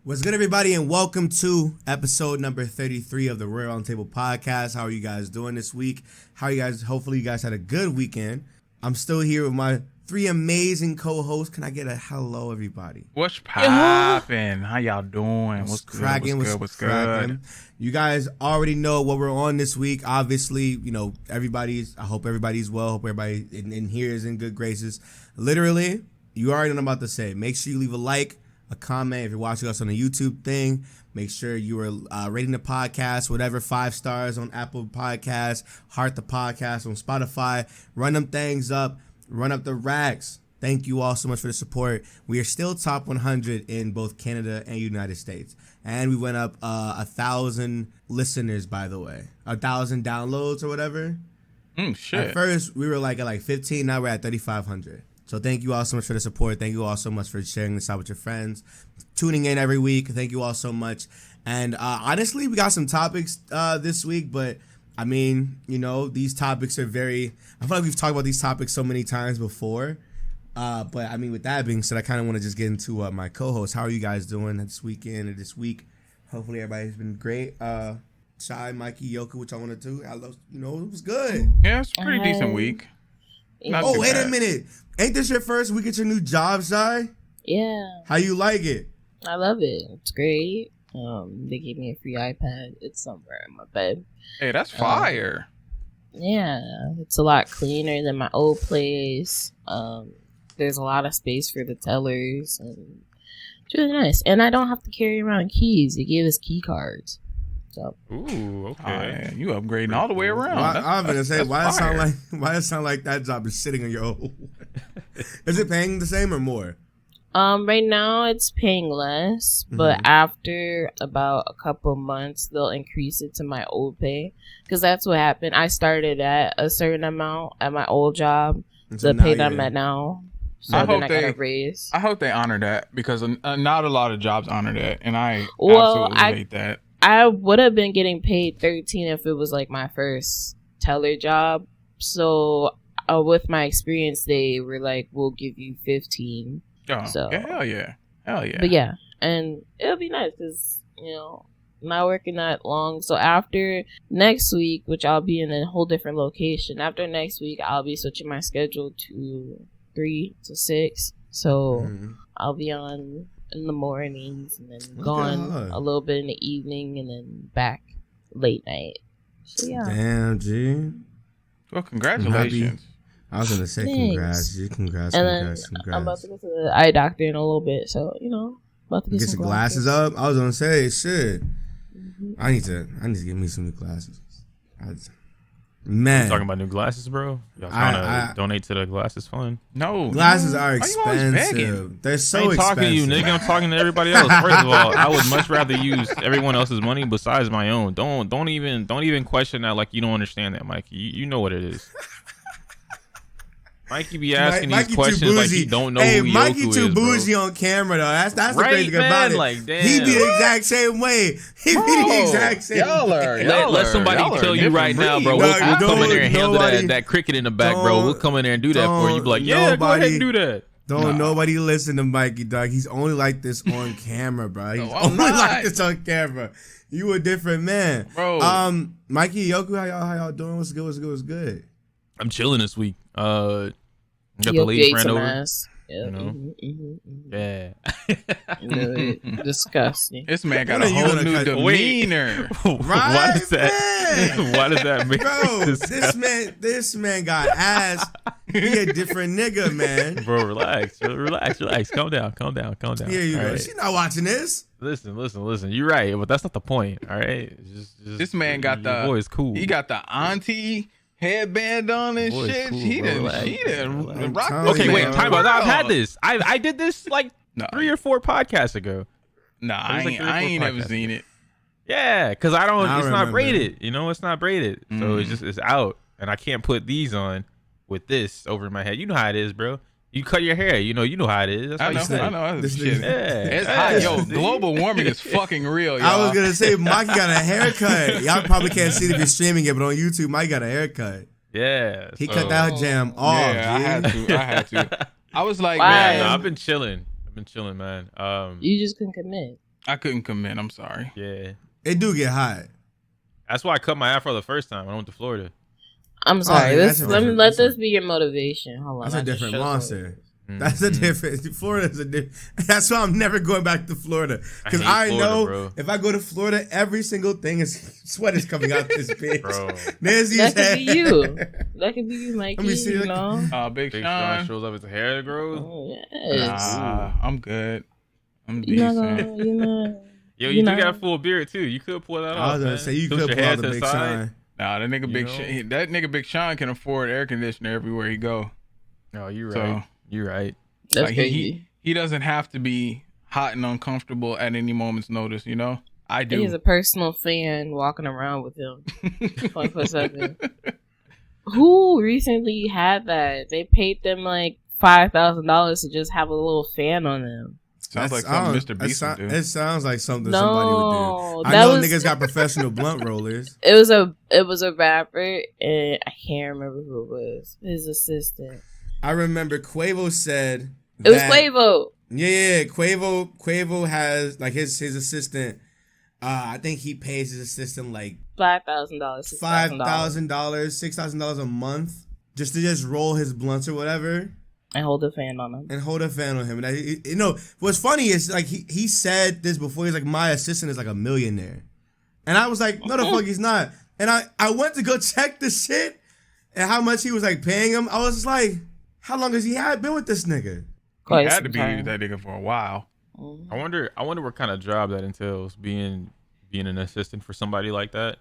What's good, everybody, and welcome to episode number 33 of the Roundtable podcast. How are you guys doing this week? How are you guys? Hopefully, you guys had a good weekend. I'm still here with my three amazing co-hosts. Can I get a hello, everybody? What's poppin'? How y'all doing? What's cracking? What's good? You guys already know what we're on this week. Obviously, you know, I hope everybody's well. Hope everybody in here is in good graces. Literally, you already know what I'm about to say. Make sure you leave a like, a comment if you're watching us on the YouTube thing. Make sure you are rating the podcast, whatever, 5 stars on Apple Podcasts, heart the podcast on Spotify. Run them things up, run up the racks. Thank you all so much for the support. We are still top 100 in both Canada and United States, and we went up 1,000 listeners. By the way, 1,000 downloads or whatever. Shit. At first we were at 15. Now we're at 3,500. So thank you all so much for the support. Thank you all so much for sharing this out with your friends, tuning in every week. Thank you all so much. And honestly, we got some topics this week, but I mean, you know, these topics are I feel like we've talked about these topics so many times before. But I mean, with that being said, I kind of want to just get into my co-host. How are you guys doing this weekend or this week? Hopefully everybody's been great. Shy, Mikey, Yoka, which I wanted to. I love, you know, it was good. Yeah, it's a pretty decent week. Oh, wait a minute. Ain't this your first week at your new job, Shy? Yeah. How you like it? I love it. It's great. They gave me a free iPad. It's somewhere in my bed. Hey, that's fire. Yeah. It's a lot cleaner than my old place. There's a lot of space for the tellers. And it's really nice. And I don't have to carry around keys. They gave us key cards. So. Ooh, okay. You upgrading all the way around. I was gonna say, why it sound like that job is sitting on your old? Is it paying the same or more? Right now it's paying less, but after about a couple months they'll increase it to my old pay, because that's what happened. I started at a certain amount at my old job, the pay that I'm at now. So I got a raise. I hope they honor that, because not a lot of jobs honor that, and I absolutely hate that. I would have been getting paid $13 if it was like my first teller job. So with my experience, they were like, "We'll give you $15." Oh, so hell yeah. But yeah, and it'll be nice because, you know, not working that long. So after next week, which I'll be in a whole different location. After next week, I'll be switching my schedule to 3 to 6. So I'll be on in the mornings and then gone a little bit in the evening and then back late night. So yeah. Damn, G. Well, congratulations. I was gonna say congrats, G. Congrats. I'm about to go to the eye doctor in a little bit, so you know, about to get some glasses up. I was gonna say shit. I need to get me some new glasses. Man, you talking about new glasses, bro? Y'all trying to donate to the glasses fund? No, glasses are expensive. They're so expensive. I'm talking to you, nigga. I'm talking to everybody else. First of all, I would much rather use everyone else's money besides my own. Don't even question that like you don't understand that, Mikey. You know what it is. Mikey be asking these questions like he don't know who Yoku Mikey is, too bougie bro. on camera though. That's right, the crazy thing about it. Like, damn. He be the exact same way. He be the exact same way. Let somebody tell you right now, bro. We'll come in there and handle that cricket in the back, bro. We'll come in there and do that for you. Be like, yeah, go ahead and do that. Nobody listen to Mikey, dog. He's only like this on camera, bro. He's only like this on camera. You a different man, bro. Mikey, Yoku, how y'all doing? What's good? I'm chilling this week. Got the lady friend over. Ass. You know? Yeah. Disgusting. This man got a whole new demeanor. Why does that make bro, this man got ass. He a different nigga, man. Bro, relax. Calm down. Here you go. Right. She's not watching this. Listen. You're right, but that's not the point. All right. Just this man got the boy is cool. He got the auntie headband on and shit. Cool, he didn't rock. Okay, wait, time out. I've had this. I did this like 3 or 4 podcasts ago. Nah, I ain't ever seen it. Yeah, because it's not braided. You know, it's not braided. So it's out. And I can't put these on with this over my head. You know how it is, bro. You cut your hair. You know how it is. That's I know. This shit. It's hot. Yo, global warming is fucking real, y'all. I was going to say, Mikey got a haircut. Y'all probably can't see it if you're streaming it, but on YouTube, Mike got a haircut. Yeah. He cut that jam off. Yeah, I had to. I was like, Why? man. No, I've been chilling, man. You just couldn't commit. I couldn't commit. I'm sorry. Yeah. It do get hot. That's why I cut my afro the first time when I went to Florida. I'm sorry. Let this be your motivation. Hold on. That's a different monster. That's a different. Florida's a different. That's why I'm never going back to Florida, because I know bro. If I go to Florida, every single thing is sweat is coming out this bitch. Bro. That could be you. That could be you, Mikey. Let me see. You know? Big Sean shows up his hair grows. Oh, yes. I'm good. I'm decent. Yo, you do got a full beard too. You could pull that off. I was gonna say you could pull out the Big Sean. Nah, that nigga Big Sean can afford air conditioner everywhere he go. No, you're right. You're right. That's crazy. He doesn't have to be hot and uncomfortable at any moment's notice, you know? I do. He's a personal fan walking around with him 24/7. Who recently had that? They paid them like $5,000 to just have a little fan on them. Sounds like something Mr. Beast would do. It sounds like something somebody would do. I know niggas got professional blunt rollers. It was a rapper, and I can't remember who it was. His assistant. I remember Quavo said it was Quavo. Yeah. Quavo has like his assistant. I think he pays his assistant like $5,000, $5,000, $6,000 a month just to roll his blunts or whatever. And hold a fan on him. And you know, what's funny is like he said this before. He's like, my assistant is like a millionaire. And I was like, no, the fuck he's not. And I went to go check the shit and how much he was like paying him. I was just like, how long has he been with this nigga? He had to be that nigga for a while. I wonder what kind of job that entails, being an assistant for somebody like that.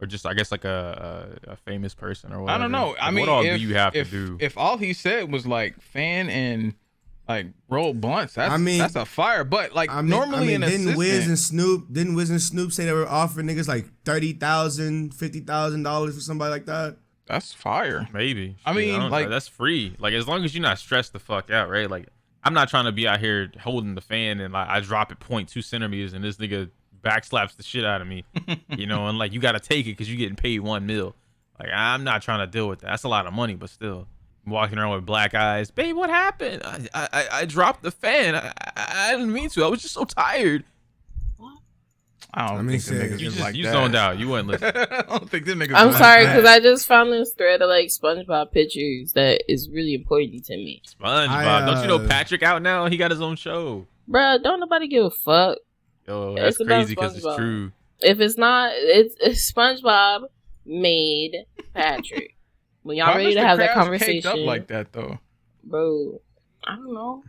Or just, I guess, like a famous person or whatever. I don't know. Like, I mean, what all do you have to do? If all he said was like fan and like roll blunts, that's a fire. But like normally an assistant. Didn't Wiz and Snoop say they were offering niggas like $30,000, $50,000 for somebody like that? That's fire. Maybe. I mean, like that's free. Like as long as you're not stressed the fuck out, right? Like I'm not trying to be out here holding the fan and like I drop it 0.2 centimeters and this nigga backslaps the shit out of me, you know, and like you got to take it because you're getting paid $1 million. Like I'm not trying to deal with that. That's a lot of money, but still, I'm walking around with black eyes. Babe, what happened? I dropped the fan. I didn't mean to. I was just so tired. I don't think the niggas is like that. You zoned out. You wasn't listening. I don't think the niggas. I'm sorry because I just found this thread of like SpongeBob pictures that is really important to me. SpongeBob, don't you know Patrick out now? He got his own show. Bruh, don't nobody give a fuck. Yo, that's crazy because it's true. If it's not, it's SpongeBob made Patrick. When y'all ready to have that conversation, up like that though, bro. I don't know.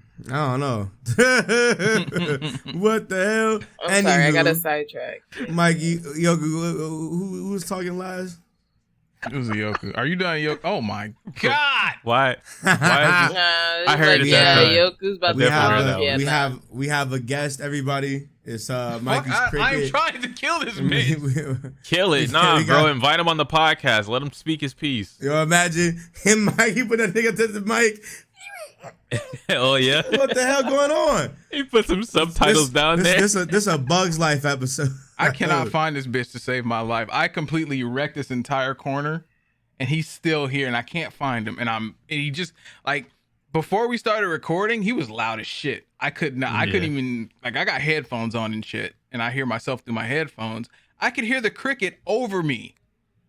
What the hell? I'm sorry, I got a sidetrack. Mikey, Yoku, who was talking last? It was Yoku. Are you done, Yoku? Oh my god! Why? I heard it. Yoku's about to we have a guest. Everybody, it's Mikey's cricket. I'm trying to kill this bitch. Kill it, bro. Invite him on the podcast. Let him speak his piece. Yo, imagine him, Mikey, put that nigga to the mic. Oh yeah. What the hell going on? He put some subtitles down there. This a Bug's Life episode. I cannot find this bitch to save my life. I completely wrecked this entire corner, and he's still here, and I can't find him. And he just like before we started recording, he was loud as shit. I couldn't even like I got headphones on and shit, and I hear myself through my headphones. I could hear the cricket over me.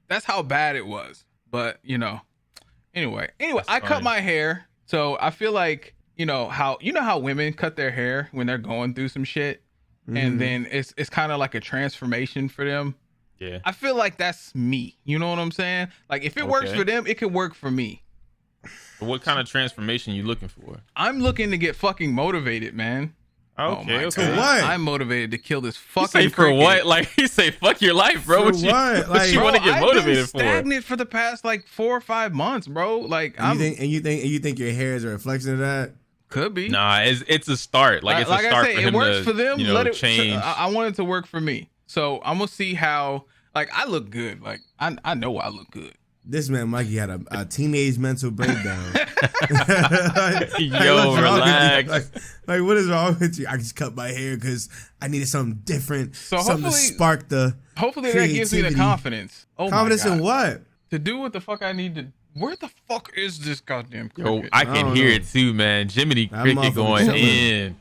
That's how bad it was. But anyway, I cut my hair. So I feel like, you know how women cut their hair when they're going through some shit, and then it's kind of like a transformation for them. Yeah. I feel like that's me. You know what I'm saying? Like if it works for them, it could work for me. But what kind of transformation you looking for? I'm looking to get fucking motivated, man. Okay. For what? I'm motivated to kill this fucking. You say for what? Like he say, fuck your life, bro. For what? What you want to get motivated for? I've been stagnant for the past like 4 or 5 months, bro. Like you think your hair is a reflection of that? Could be. Nah, it's a start. Like it's a start I say, for him it works to, for them. Let it change. I want it to work for me. So I'm gonna see how. Like I look good. Like I know I look good. This man Mikey had a teenage mental breakdown. Yo, relax. Like, what is wrong with you? I just cut my hair because I needed something different. So something to spark the. Hopefully that gives me the confidence. Oh confidence my God. In what? To do what the fuck I need to. Where the fuck is this goddamn cricket? Yo, I can hear it too, man. Jiminy Cricket going in.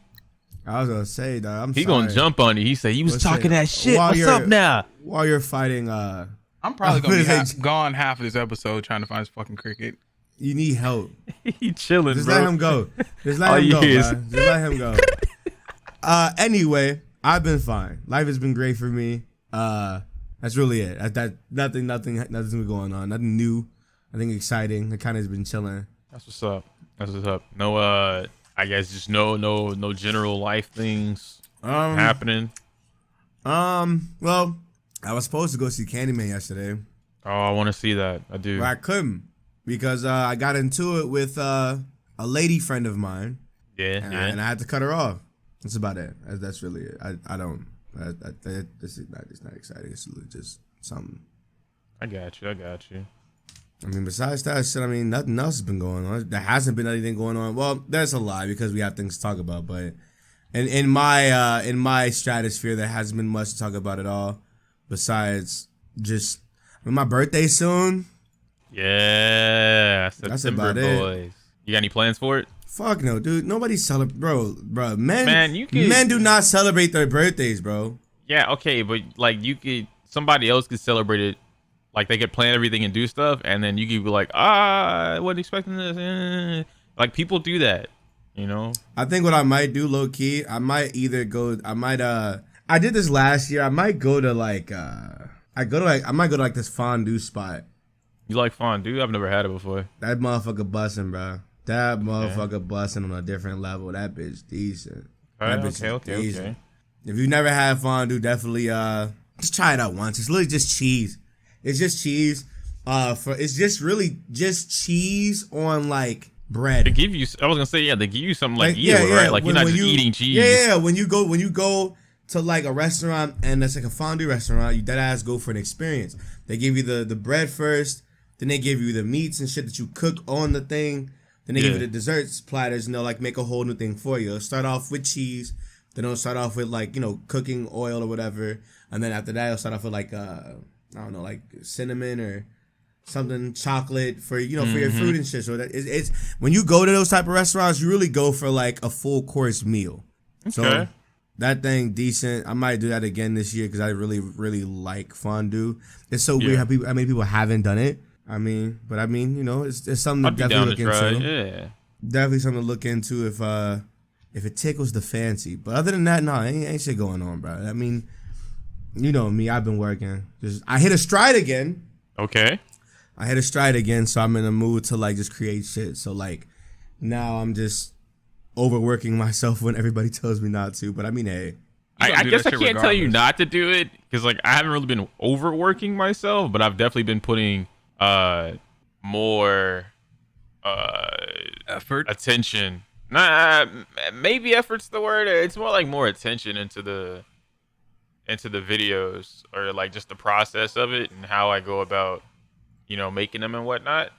I was gonna say that. I'm He sorry. gonna jump on you. He said, "You was talking that shit. What's up now?" While you're fighting, I'm probably gonna be gone half of this episode trying to find this fucking cricket. you need help. He chilling, Just bro. let him go. Just let him go, bro. Just let him go. Anyway, I've been fine. Life has been great for me. That's really it. Nothing's been going on. Nothing new. Nothing exciting. It kind of has been chilling. That's what's up. That's what's up. No, I guess just no general life things happening. Well, I was supposed to go see Candyman yesterday. Oh, I want to see that. I do. But I couldn't because I got into it with a lady friend of mine. Yeah, and I had to cut her off. That's about it. That's really it. I don't. This is not. It's not exciting. It's just something. I got you. I mean, besides that shit, I mean, nothing else has been going on. There hasn't been anything going on. Well, that's a lie because we have things to talk about. But in my stratosphere, there hasn't been much to talk about at all. Besides, just my birthday soon. Yeah, that's about it. Boys. You got any plans for it? Fuck no, dude. Nobody celebrate, bro. Men do not celebrate their birthdays, bro. Yeah, okay, but like somebody else could celebrate it. Like they could plan everything and do stuff, and then you could be like, I wasn't expecting this. Like people do that, you know. I think what I might do, low key, I might I did this last year. I might go to I might go to this fondue spot. You like fondue? I've never had it before. That motherfucker busting, bro. That motherfucker busting on a different level. That bitch decent. Okay. If you've never had fondue, definitely just try it out once. It's literally just cheese. It's just cheese. It's just really just cheese on like bread. They give you. I was gonna say they give you something like right? Like you're not just eating cheese. Yeah. When you go to like a restaurant and it's like a fondue restaurant, you dead ass go for an experience. They give you the bread first, then they give you the meats and shit that you cook on the thing. Then they give you the desserts platters, and they'll like make a whole new thing for you. It'll start off with cheese, then it'll start off with like, cooking oil or whatever, and then after that it'll start off with like I don't know, like cinnamon or something, chocolate for for your food and shit. So that it's when you go to those type of restaurants, you really go for like a full course meal. Okay. So that thing decent. I might do that again this year because I really, really like fondue. It's so weird how many people haven't done it. I mean, it's something to definitely look into. Yeah, definitely something to look into if it tickles the fancy. But other than that, no, ain't shit going on, bro. I mean, you know me, I've been working. I hit a stride again. Okay. I hit a stride again, so I'm in a mood to like just create shit. So like now I'm just overworking myself when everybody tells me not to. But I mean, hey. I guess I can't tell you not to do it because like I haven't really been overworking myself, but I've definitely been putting more effort, attention. Maybe effort's the word. It's more like more attention into the videos or like just the process of it and how I go about making them and whatnot,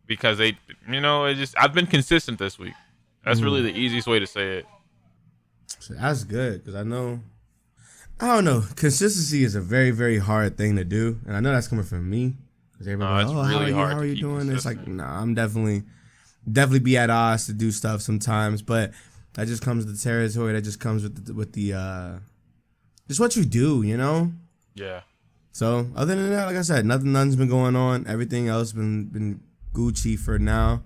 because I've been consistent this week. That's really the easiest way to say it. So that's good because I don't know, consistency is a very, very hard thing to do, and I know that's coming from me. Everybody's like, really how are you doing? It's like, nah, I'm definitely be at odds to do stuff sometimes, but that just comes with the territory. That just comes with the just what you do, Yeah. So other than that, like I said, nothing's been going on. Everything else been Gucci for now.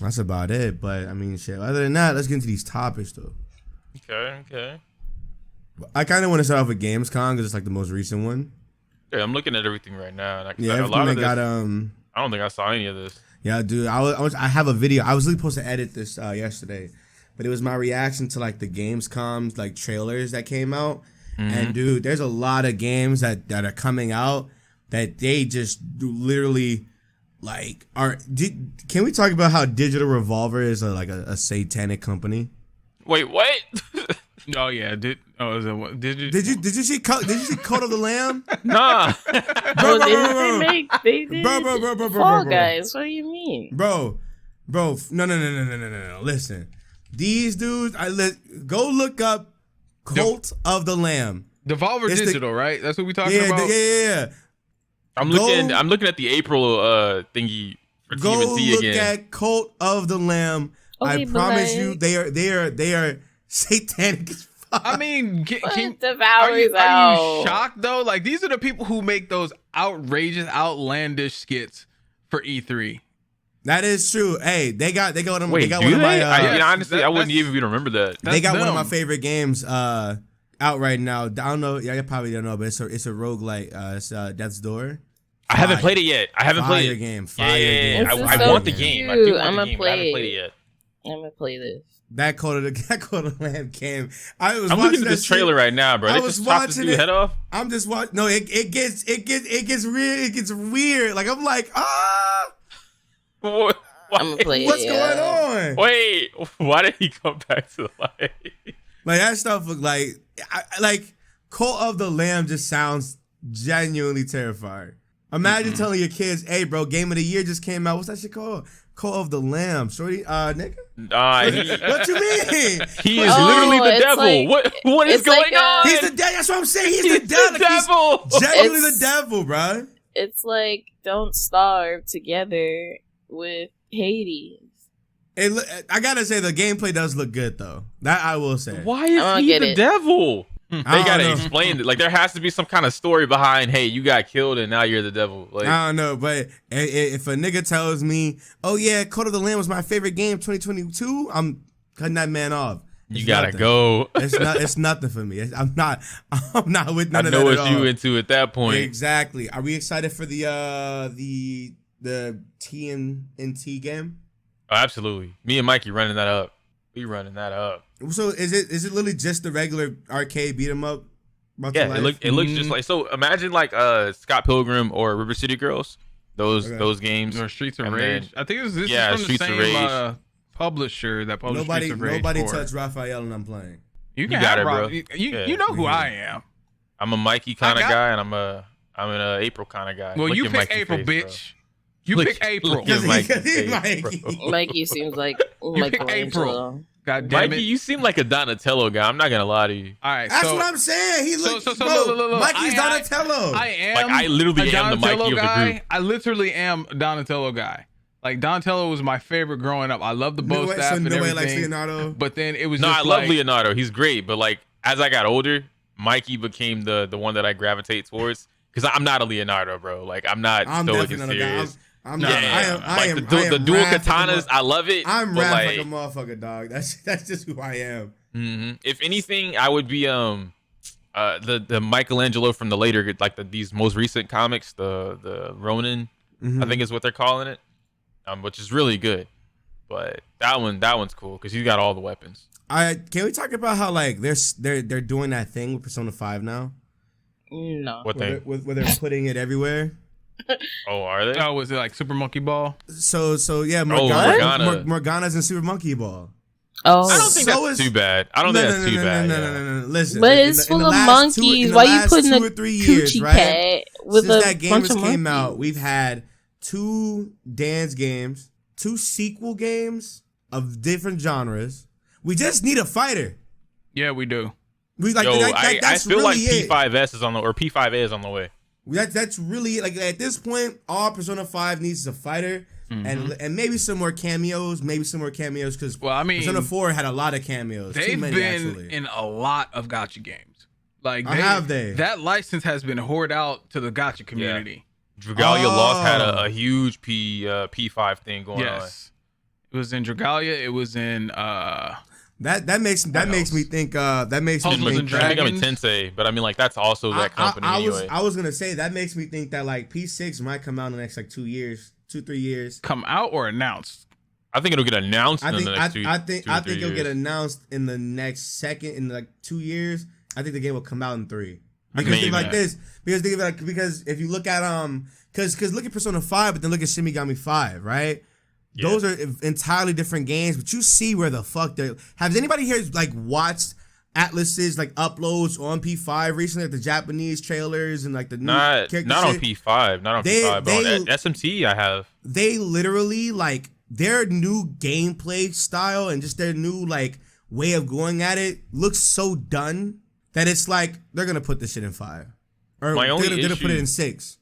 That's about it. But I mean, shit. Other than that, let's get into these topics though. Okay. I kind of want to start off with Gamescom because it's like the most recent one. Yeah, I'm looking at everything right now. And everything a lot of this, I don't think I saw any of this. Yeah, dude. I have a video. I was really supposed to edit this yesterday, but it was my reaction to like the Gamescom like trailers that came out. Mm-hmm. And dude, there's a lot of games that are coming out that they just literally like are. Can we talk about how Digital Revolver is like a satanic company? Wait, what? Oh yeah, did you see Cult of the Lamb? Nah. They did Fall Guys. What do you mean? Bro, no. Listen. These dudes, go look up Cult of the Lamb. Devolver Digital, right? That's what we talking about? Yeah. I'm looking at the April thingy for TMNT again. Go look at Cult of the Lamb. Okay, I promise you they are satanic as fuck. I mean, are Devour's you out. shocked though? Like these are the people who make those outrageous, outlandish skits for E3. That is true. Hey, they got them. Wait, they got do one of they? my. Honestly, I wouldn't even remember that. They got them. one of my favorite games out right now. I don't know. Yeah, you probably don't know, but it's a roguelike. It's Death's Door. I haven't played it yet. I haven't played it. Fire game. I want the game. I do want the game, but I haven't played it yet. I'm gonna play this. That Code of the Lamb game. I'm looking at this trailer right now, bro. I They was just chopped this watching dude's it. head off. I'm just watching. No, it gets real. It gets weird. Like I'm like, What? I'm gonna play what's it. going on? Wait, why did he come back to life? Like that stuff look like Cult of the Lamb just sounds genuinely terrifying. Imagine telling your kids, "Hey, bro, Game of the Year just came out. What's that shit called? Cult of the Lamb, shorty, nigga." What you mean? He is literally the it's devil. like- what is it's like going on? He's the devil. That's what I'm saying. He's the devil. devil. He's genuinely It's- the devil, bro. It's like Don't Starve together with Hades. I gotta say the gameplay does look good though. That I will say. Why I is don't he get the it. devil? They I don't gotta know. explain it. Like there has to be some kind of story behind. Hey, you got killed and now you're the devil. Like I don't know, but if a nigga tells me, "Oh yeah, Code of the Lamb was my favorite game 2022," I'm cutting that man off. you It's gotta nothing. go. It's nothing for me. I'm not with I none of know that what at all. you into at that point. Exactly. Are we excited for the TNT game? Oh, absolutely. Me and Mikey running that up. We running that up. So is it literally just the regular arcade beat 'em up? Brought to Yeah, life? it looks just like so. Imagine like Scott Pilgrim or River City Girls. Those games. Or Streets of And Rage. then- I think this is yeah, from the Streets of same Rage. publisher that published Streets of Rage. Nobody 4. touched Raphael and I'm playing. You got have it, bro. Rob. You Yeah. know who I am. I'm a Mikey kind I of got- guy, and I'm an April kind of guy. Well, Look you at pick Mikey's April, face, bitch. You Look- pick April. look at Mikey's Mikey. face, bro. Mikey seems like pick April. Michelangelo. God damn Mikey, it. you seem like a Donatello guy. I'm not gonna lie to you. All right, That's so what I'm saying. He looks. so bro, look, Mikey's I- Donatello. I am. Like, I literally a am the Mikey Donatello of the guy. group. I literally am a Donatello guy. Like Donatello was my favorite growing up. I love the bow staff and nobody everything. likes Leonardo. But then it was No, just I love like, Leonardo. He's great, but like as I got older, Mikey became the one that I gravitate towards. Because I'm not a Leonardo, bro. Like I'm not I'm stoic definitely and not a guy. serious. I'm No, not. no, I no. am. I Like am. the dual wrath like katanas, a I love it. I'm but rap like like, a motherfucker, dog. That's just who I am. If anything, I would be the Michelangelo from the later these most recent comics, the Ronin, I think is what they're calling it, which is really good. But that one's cool because he's got all the weapons. Can we talk about how like they're doing that thing with Persona 5 now? No. What Where thing? they're putting it everywhere. Oh, are they? oh, was it like Super Monkey Ball? So yeah, Morgana. Morgana's in Super Monkey Ball. Oh, I don't think So that's is- too bad. I don't think that's too bad. yeah. No. Listen, but in it's the- in full the of last two- monkeys. in the Why you last putting 2 a or 3 years, coochie right? cat with Since a that game bunch just of came monkeys? out, we've had 2 dance games, 2 sequel games of different genres. We just need a fighter. Yeah, we do. We like Yo, I that's feel really like it. P5S is on the or P5A is on the way. That's really like at this point, all Persona 5 needs is a fighter and maybe some more cameos. Because Well, I mean, Persona 4 had a lot of cameos. Too they've many, been actually. in a lot of gacha games. Like, Have they? That license has been hoarded out to the gacha community. Dragalia Oh. Lost had a huge P5 thing going on. Yes, it was in Dragalia. It was in That makes me think. That makes me Puzzles think. and that- I think I'm in Dragons? Tensei, but I mean like that's also that company anyway. I was gonna say that makes me think that like P6 might come out in the next like 3 years. come out or announced. I think it'll get announced in the next two. I think 2 or 3 it'll get years. announced in the next in like 2 years. I think the game will come out in 3. I Because can think see like that. this, because if you look at because look at Persona 5, but then look at Shin Megami 5, right? Yeah. Those are entirely different games, but you see where the fuck they're. Has anybody here like watched Atlas's like uploads on P5 recently, like the Japanese trailers and like the new Not character on shit? P5, not on They- P5, but they- on SMT I have. They literally like their new gameplay style and just their new like way of going at it looks so done that it's like they're gonna put this shit in 5, or My they're only gonna put it issue- in 6.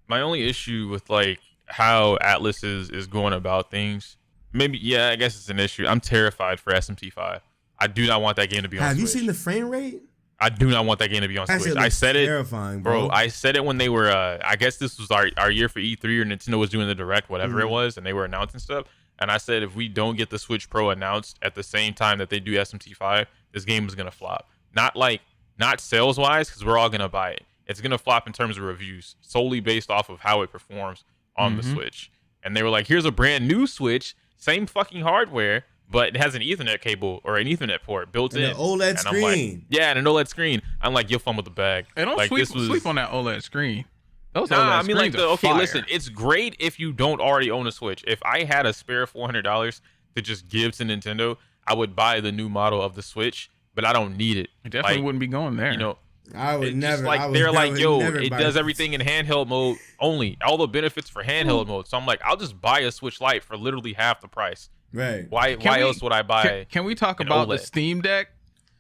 My only issue with like how Atlas is going about things, maybe I guess it's an issue. I'm terrified for SMT5. I do not want that game to be on Switch. Have you seen the frame rate? I do not want that game to be on Switch. I said it, terrifying, bro. I said it when they were. I guess this was our year for E3 or Nintendo was doing the direct, whatever it was, and they were announcing stuff. And I said if we don't get the Switch Pro announced at the same time that they do SMT5, this game is gonna flop. Not sales wise, because we're all gonna buy it. It's gonna flop in terms of reviews, solely based off of how it performs on the Switch. And they were like, here's a brand new Switch, same fucking hardware, but it has an Ethernet cable or an Ethernet port built in. An OLED and screen. Like, yeah, and an OLED screen. I'm like, you'll fumble the bag. And don't like, sleep on that OLED screen. Those nah, OLED I mean, like, screens are okay, fire. listen, it's great if you don't already own a Switch. If I had a spare $400 to just give to Nintendo, I would buy the new model of the Switch, but I don't need it. It definitely wouldn't be going there. You know, I would never. Like they're like, yo, it does everything in handheld mode only. All the benefits for handheld mode. So I'm like, I'll just buy a Switch Lite for literally half the price. Right. Why else would I buy? Can we talk about the Steam Deck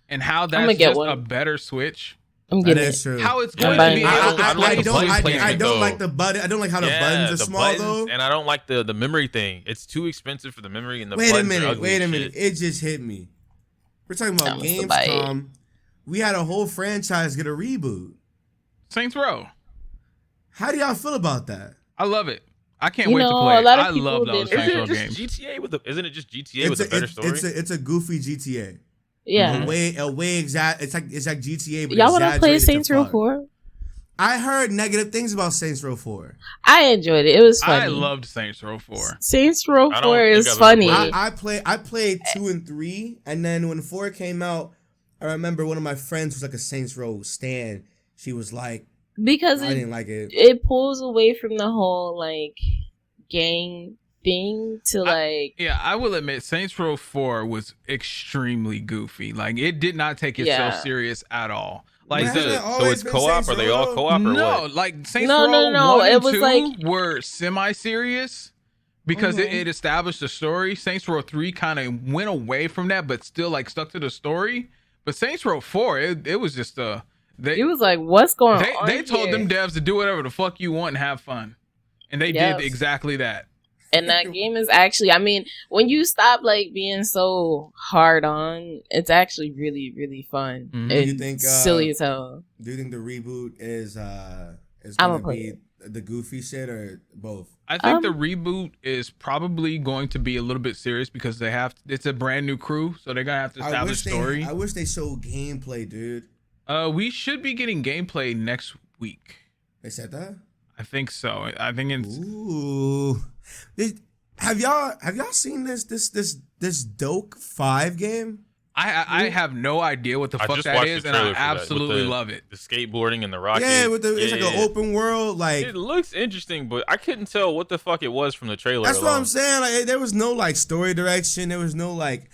and how gonna that's get just one. a better Switch? I'm That getting is it. true. How it's going I'm to be buying able to it. play I don't like the button. I don't like how the buttons are the small buttons, though. and I don't like the memory thing. It's too expensive for the memory and the Wait a buttons are minute. ugly Wait a as minute. shit. It just hit me. We're talking about I'm gonna buy it. Gamescom. We had a whole franchise get a reboot. Saints Row. How do y'all feel about that? I love it. I can't You wait to know, play a it. lot of I people love those did- Saints Row Isn't it games. just GTA with isn't it just GTA with a better story? It's a goofy GTA. Yeah. A way exact. It's like GTA. But Y'all want to play exaggerated to Saints Row fuck. 4? I heard negative things about Saints Row 4. I enjoyed it. It was funny. I loved Saints Row 4. Saints Row I don't 4 think is I've ever funny. played I played 2 and 3, and then when 4 came out, I remember one of my friends was like a Saints Row stan. She was like, Because I didn't like it. it pulls away from the whole like gang thing to like Yeah, I will admit Saints Row 4 was extremely goofy. Like it did not take itself Yeah. serious at all. Like Hasn't it So always it's been co-op? Saints Are they all Row? co-op or no, what? like Saints No, Row no. 1 It and was 2 like- were semi-serious because it established a story. Saints Row 3 kind of went away from that, but still like stuck to the story. But Saints Row 4, it was just it was like, what's going on? they told here? them devs to do whatever the fuck you want and have fun, and they Yes. did exactly that. And that game is actually, I mean, when you stop like being so hard on, it's actually really, really fun. Mhm. And You think, silly as hell. Do you think the reboot is I'ma going to play be the goofy shit or both? I think the reboot is probably going to be a little bit serious because it's a brand new crew, so they're gonna have to establish story. I wish they showed gameplay, dude. We should be getting gameplay next week. They said that? I think so. I think it's Ooh. Have y'all seen this Doke 5 game? I have no idea what the I fuck just that watched is, the and I trailer for that, with absolutely the- love it. The skateboarding and the rocket. Yeah, it's like an open world. Like It looks interesting, but I couldn't tell what the fuck it was from the trailer. that's what alone. I'm saying. Like there was no like story direction. There was no like.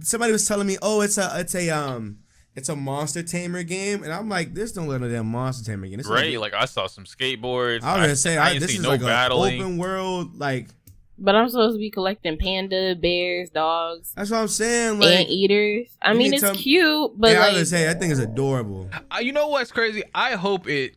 Somebody was telling me, oh, it's a monster tamer game, and I'm like, this don't look like a monster tamer game. This is Right, like I saw some skateboards. I was gonna say, I didn't this see is no like battling. an open world. Like But I'm supposed to be collecting panda, bears, dogs, that's what I'm saying. Like anteaters. I you mean, need it's some- cute, but yeah, I was like, gonna say that thing is adorable. You know what's crazy? I hope it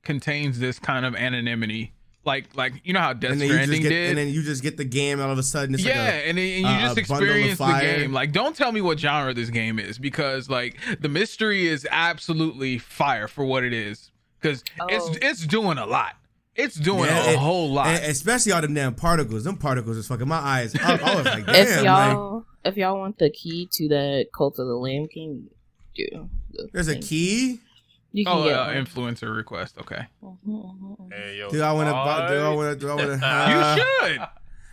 contains this kind of anonymity, like you know how Death And then Stranding did. and then you just get the game all of a sudden. It's Yeah, like and then you a just bundle of experience the fire. game. Like, don't tell me what genre this game is because, like, the mystery is absolutely fire for what it is. Because it's doing a lot. It's doing a whole lot. and especially all them damn particles. Them particles is fucking my eyes. I was like, damn. if y'all want the key to that Cult of the Lamb King, There's a key. You can get one. Influencer request. Okay, Hey, yo, Do I want to? Do I want to? you should.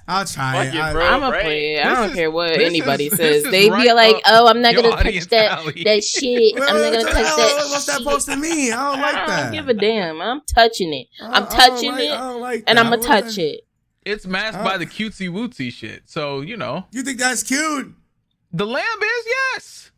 I'll try Fuck it. it, bro. I'm gonna right? play it. I This don't is- care what this anybody is- says. this is They right be like, up "Oh, I'm not your gonna touch audience that alley. that shit. I'm not gonna touch that What's that shit." supposed to mean? I don't like I that. don't give a damn. I'm touching it. I'm I touching don't it, I don't like and that. I'm gonna touch it. It's masked by the cutesy wootsy shit. So you know, You think that's cute? the lamb is yes.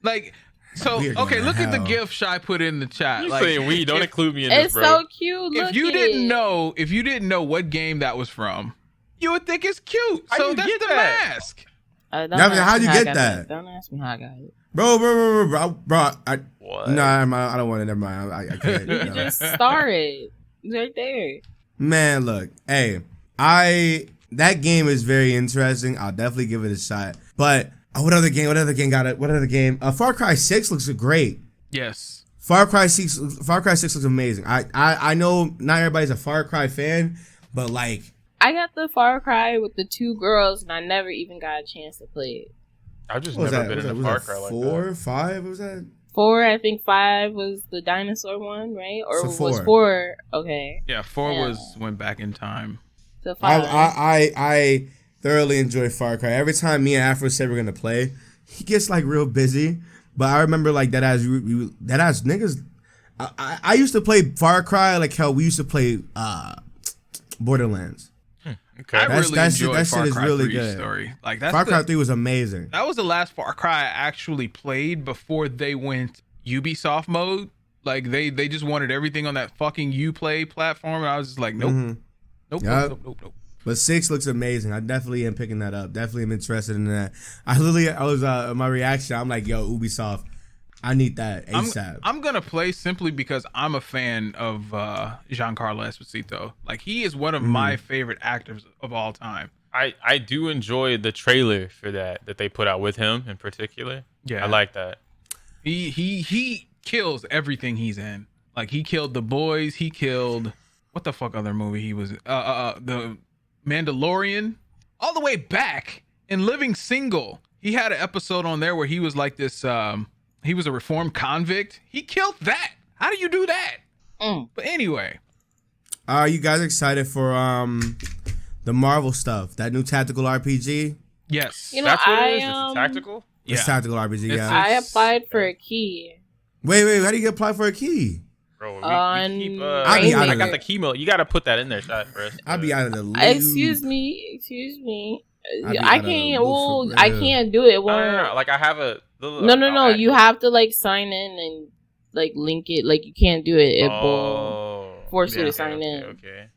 Like. So We're going okay, to look at the hell. GIF Shy put in the chat. You like, saying we don't if- include me in this, It's bro. so cute. Look if you at didn't it. know, what game that was from, you would think it's cute. How So you that's get the that? mask. Don't Now, ask how'd me you how I get got that? Don't ask me how I got it. Bro. I What? Nah, I don't want it. Never mind. I can't. You no. just star it. It's right there. Man, look. Hey, I That game is very interesting. I'll definitely give it a shot. But what other game got it? What other game? Far Cry 6 looks great. Yes. Far Cry 6 looks amazing. I know not everybody's a Far Cry fan, but like I got the Far Cry with the 2 girls, and I never even got a chance to play it. I've just never been in a Far Cry like that. 4, 5? What was that? 4, I think 5 was the dinosaur one, right? Or So 4. was 4? Okay. Yeah, 4 went back in time. So 5. I thoroughly enjoy Far Cry. Every time me and Afro said we're gonna play, he gets like real busy. But I remember like that as niggas. I used to play Far Cry like how we used to play Borderlands. Okay. I really enjoyed that Far shit is Cry really 3's good. story. Like that's Far Cry 3 was amazing. That was the last Far Cry I actually played before they went Ubisoft mode. Like they just wanted everything on that fucking Uplay platform, and I was just like, nope, nope, Yep. nope. But 6 looks amazing. I definitely am picking that up. Definitely am interested in that. I was my reaction. I'm like, yo, Ubisoft, I need that ASAP. I'm gonna play simply because I'm a fan of Giancarlo Esposito. Like he is one of my favorite actors of all time. I do enjoy the trailer for that they put out with him in particular. Yeah, I like that. He kills everything he's in. Like he killed The Boys. He killed what the fuck other movie he was the Mandalorian. All the way back in Living Single, he had an episode on there where he was like this. He was a reformed convict. He killed that. How do you do that? But anyway, are you guys excited for the Marvel stuff? That new tactical RPG? yes. You know, That's what it is? I It's tactical? It's tactical RPG. Yeah. I applied for a key. Wait. How do you apply for a key? Bro, we keep, I'll be out of I got it. the key mill. You got to put that in there, shot first. I'll be out of the loop. Excuse me. I'd be I out of the can't. loop for I real. can't do it. It won't. No. Like I have a. No. You have to like sign in and like link it. Like you can't do it. It will force you to sign in. Okay.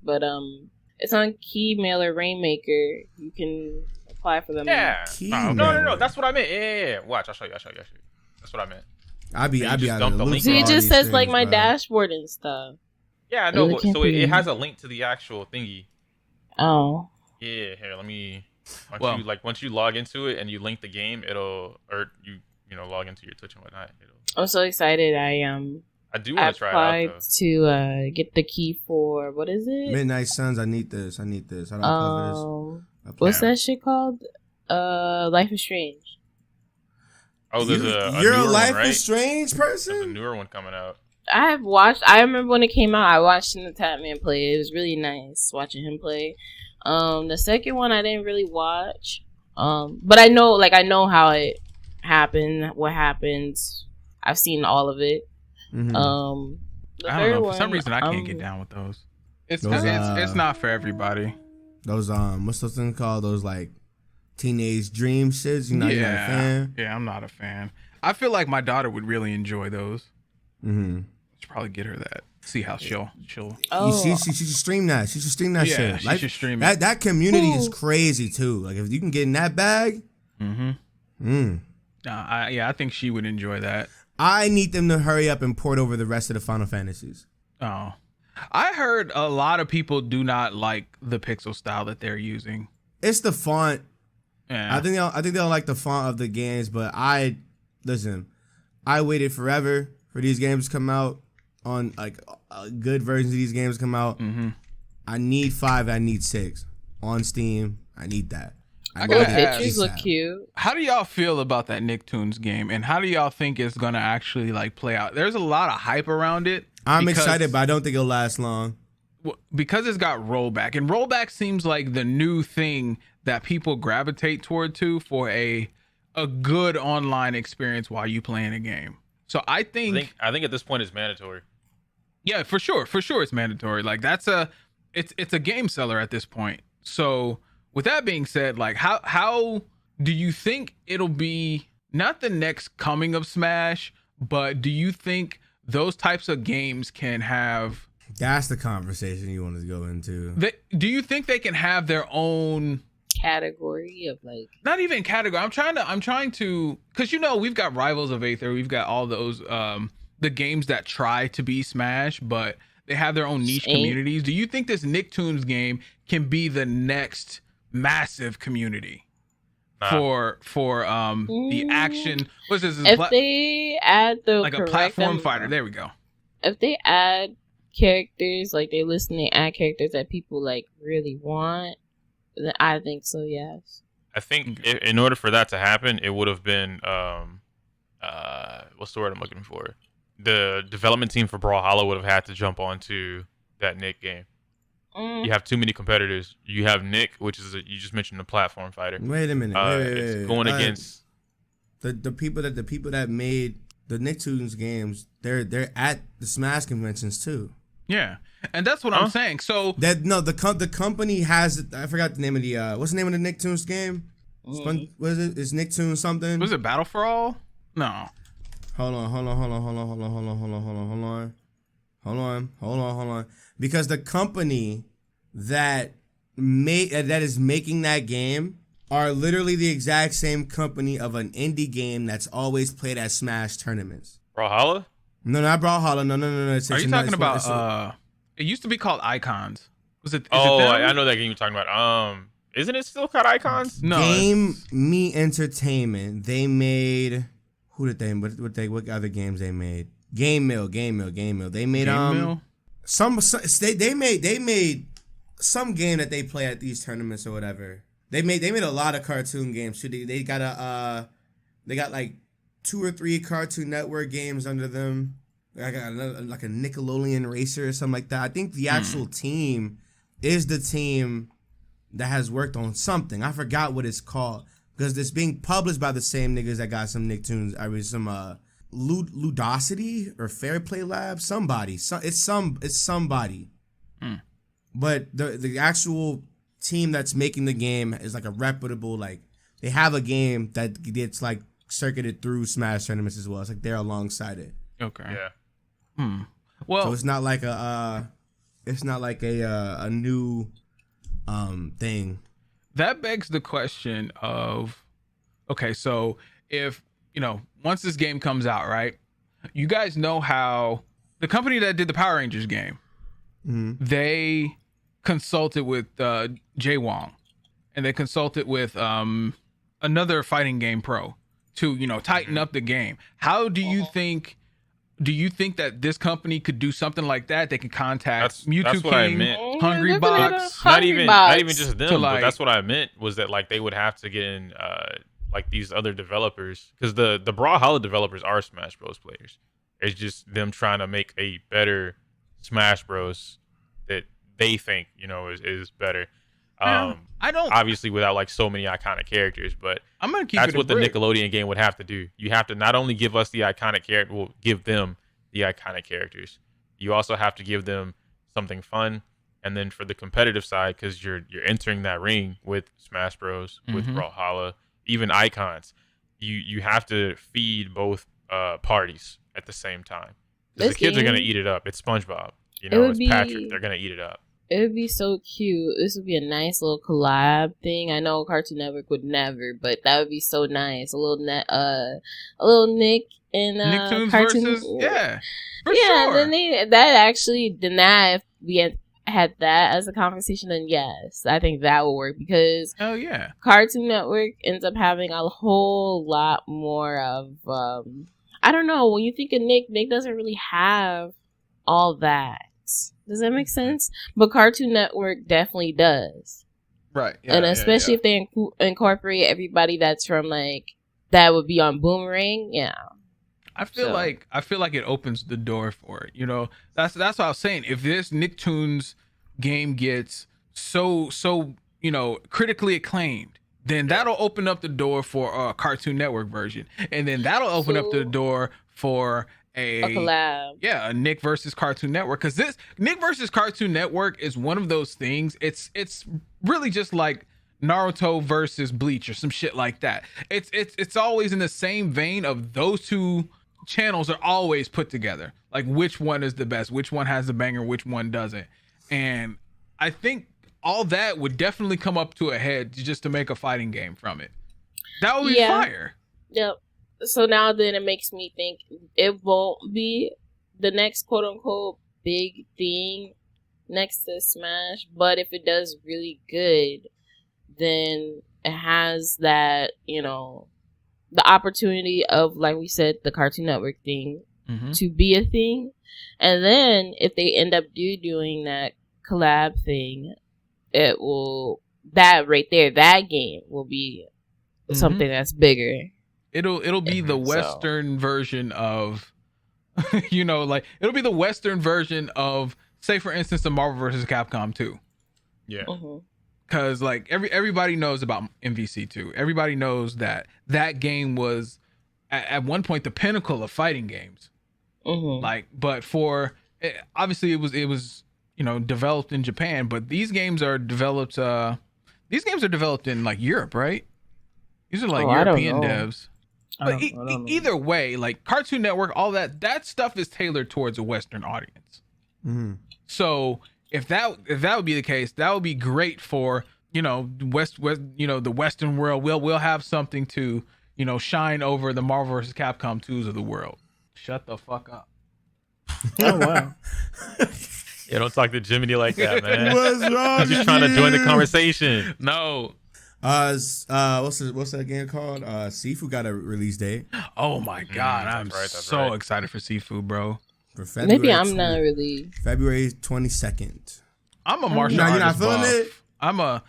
But it's on Keymailer Rainmaker. You can apply for them. Yeah. Key No. mailer. That's what I meant. Yeah. Watch. I'll show you. That's what I meant. I'll be out just of dump the the loop. link for See, all it just these says like things, my bro. dashboard and stuff. Yeah, I know. Really But, can't so see. it has a link to the actual thingy. Oh. Yeah. Here, let me. Well- Once you log into it and you link the game, it'll you know log into your Twitch and whatnot. I'm so excited. I do want to try it applied out to get the key for what is it? Midnight Suns. I need this. I don't cover this. What's that shit called? Life is Strange. though. Oh, there's a You're newer a Life one, right? is Strange There's a person. newer one coming out. I remember when it came out. I watched the Tatman play. It was really nice watching him play. The second one I didn't really watch. But I know how it happened. What happens? I've seen all of it. Mhm. The I don't third know. For some one, reason, I can't get down with those. It's Those, not for everybody. Those what's those things called? Those like teenage dream shits. You're not a fan. Yeah, I'm not a fan. I feel like my daughter would really enjoy those. Mm-hmm. Should probably get her that. See how she'll. Oh, She should stream that. She should stream that Yeah, shit. she should stream it. That community is Ooh. crazy too. Like if you can get in that bag, I think she would enjoy that. I need them to hurry up and port over the rest of the Final Fantasies. Oh, I heard a lot of people do not like the pixel style that they're using. It's the font. Yeah. I think they don't like the font of the games, but I waited forever for these games to come out on like good versions of these games come out. Mm-hmm. I need 5. I need 6 on Steam. I need that. I the gotta ask, pictures look ASAP. cute. How do y'all feel about that Nicktoons game, and how do y'all think it's gonna actually like play out? There's a lot of hype around it. I'm because- excited, but I don't think it'll last long. because it's got rollback, and rollback seems like the new thing that people gravitate toward for a good online experience while you playing a game. So I think I think at this point it's mandatory. yeah, for sure it's mandatory. Like it's a game seller at this point. So with that being said, like how do you think it'll be not the next coming of Smash, but do you think those types of games can have That's the conversation you wanted to go into. do you think they can have their own Category of like not even category. I'm trying to because we've got Rivals of Aether, we've got all those the games that try to be Smash, but They have their own niche communities. Do you think this Nicktoons game can be the next massive community for the action? What's this? If they add the like a platform fighter. There we go. If they add characters, like they listen, they add characters that people like really want, then I think so. Yes. I think in order for that to happen, it would have been what's the word I'm looking for? The development team for Brawlhalla would have had to jump onto that Nick game. You have too many competitors. You have Nick, which is you just mentioned the platform fighter. Wait a minute. It's going against the people that made the Nicktoons games. They're at the Smash conventions too. Yeah, and that's what I'm saying. So the company has, I forgot the name of the what's the name of the Nicktoons game? What is it? Is Nicktoons something? Was it Battle for All? No. Hold on. Because the company that is making that game are literally the exact same company of an indie game that's always played at Smash tournaments. Brawlhalla? No, not Brawlhalla. No. Are you talking about? It used to be called Icons. Was it? I know that game you're talking about. Isn't it still called Icons? No. Game Me Entertainment. They made. Who did they? What other games they made? Game Mill. They made they made some game that they play at these tournaments or whatever. They made a lot of cartoon games too. They got like 2 or 3 Cartoon Network games under them. I got like a Nickelodeon Racer or something like that. I think the actual team is the team that has worked on something. I forgot what it's called because it's being published by the same niggas that got some Nicktoons. I mean, some Ludosity or Fair Play Lab. Somebody. It's somebody. But the actual team that's making the game is like a reputable. Like they have a game that gets like circuited through Smash tournaments as well. It's like they're alongside it. Okay. Yeah. Well, so it's not like a new thing. That begs the question of, okay, so if once this game comes out, right? You guys know how the company that did the Power Rangers game, they consulted with Jay Wong, and they consulted with another fighting game pro to tighten up the game. How do you think? Do you think that this company could do something like that? They can contact Mewtwo King, Hungry Box, not even just them. But that's what I meant was that like they would have to get in like these other developers because the Brawlhalla developers are Smash Bros players. It's just them trying to make a better Smash Bros that they think is better. I don't obviously without like so many iconic characters, but I'm gonna keep that's what the Nickelodeon game would have to do. You have to not only give us the iconic character, well, give them the iconic characters. You also have to give them something fun, and then for the competitive side, because you're entering that ring with Smash Bros, with Brawlhalla, even Icons, you have to feed both parties at the same time. Because the kids are gonna eat it up. It's SpongeBob, it's Patrick. They're gonna eat it up. It would be so cute. This would be a nice little collab thing. I know Cartoon Network would never, but that would be so nice. A little Nick and Nicktoons Cartoon. Versus, for sure. Then if we had that as a conversation, then yes, I think that would work because Cartoon Network ends up having a whole lot more of I don't know. When you think of Nick doesn't really have all that. Does that make sense? But Cartoon Network definitely does. Right. Yeah, and especially if they incorporate everybody that's from like that would be on Boomerang. Yeah. I feel like it opens the door for it. That's what I was saying. If this Nicktoons game gets so critically acclaimed, then that'll open up the door for a Cartoon Network version, and then that'll open up the door for a collab. Yeah, a Nick versus Cartoon Network. Because this Nick versus Cartoon Network is one of those things. It's really just like Naruto versus Bleach or some shit like that. It's always in the same vein of those two channels are always put together. Like which one is the best, which one has the banger, which one doesn't. And I think all that would definitely come up to a head just to make a fighting game from it. That would be fire. Yep. So now then it makes me think it won't be the next quote unquote big thing next to Smash, but if it does really good, then it has that, the opportunity of, like we said, the Cartoon Network thing to be a thing. And then if they end up doing that collab thing, it will, that right there, that game will be something that's bigger. It'll be the Western version of, it'll be the Western version of, say for instance, the Marvel vs. Capcom 2. Yeah. Because like everybody knows about MVC 2. Everybody knows that game was at one point the pinnacle of fighting games. Like, but obviously it was developed in Japan, but these games are developed in like Europe, right? These are like European devs. But either way, like Cartoon Network, all that stuff is tailored towards a Western audience. So if that would be the case, that would be great for the Western world. We'll have something to shine over the Marvel vs. Capcom 2s of the world. Shut the fuck up. Oh wow. Yeah, don't talk to Jiminy like that, man. What's wrong? He's just trying to join the conversation. No. What's that game called? Sifu got a release date. Oh my god, I'm so excited for Sifu, bro. For February Maybe I'm not really. February 22nd. I'm a martial artist. You're not feeling buff. it? I'm a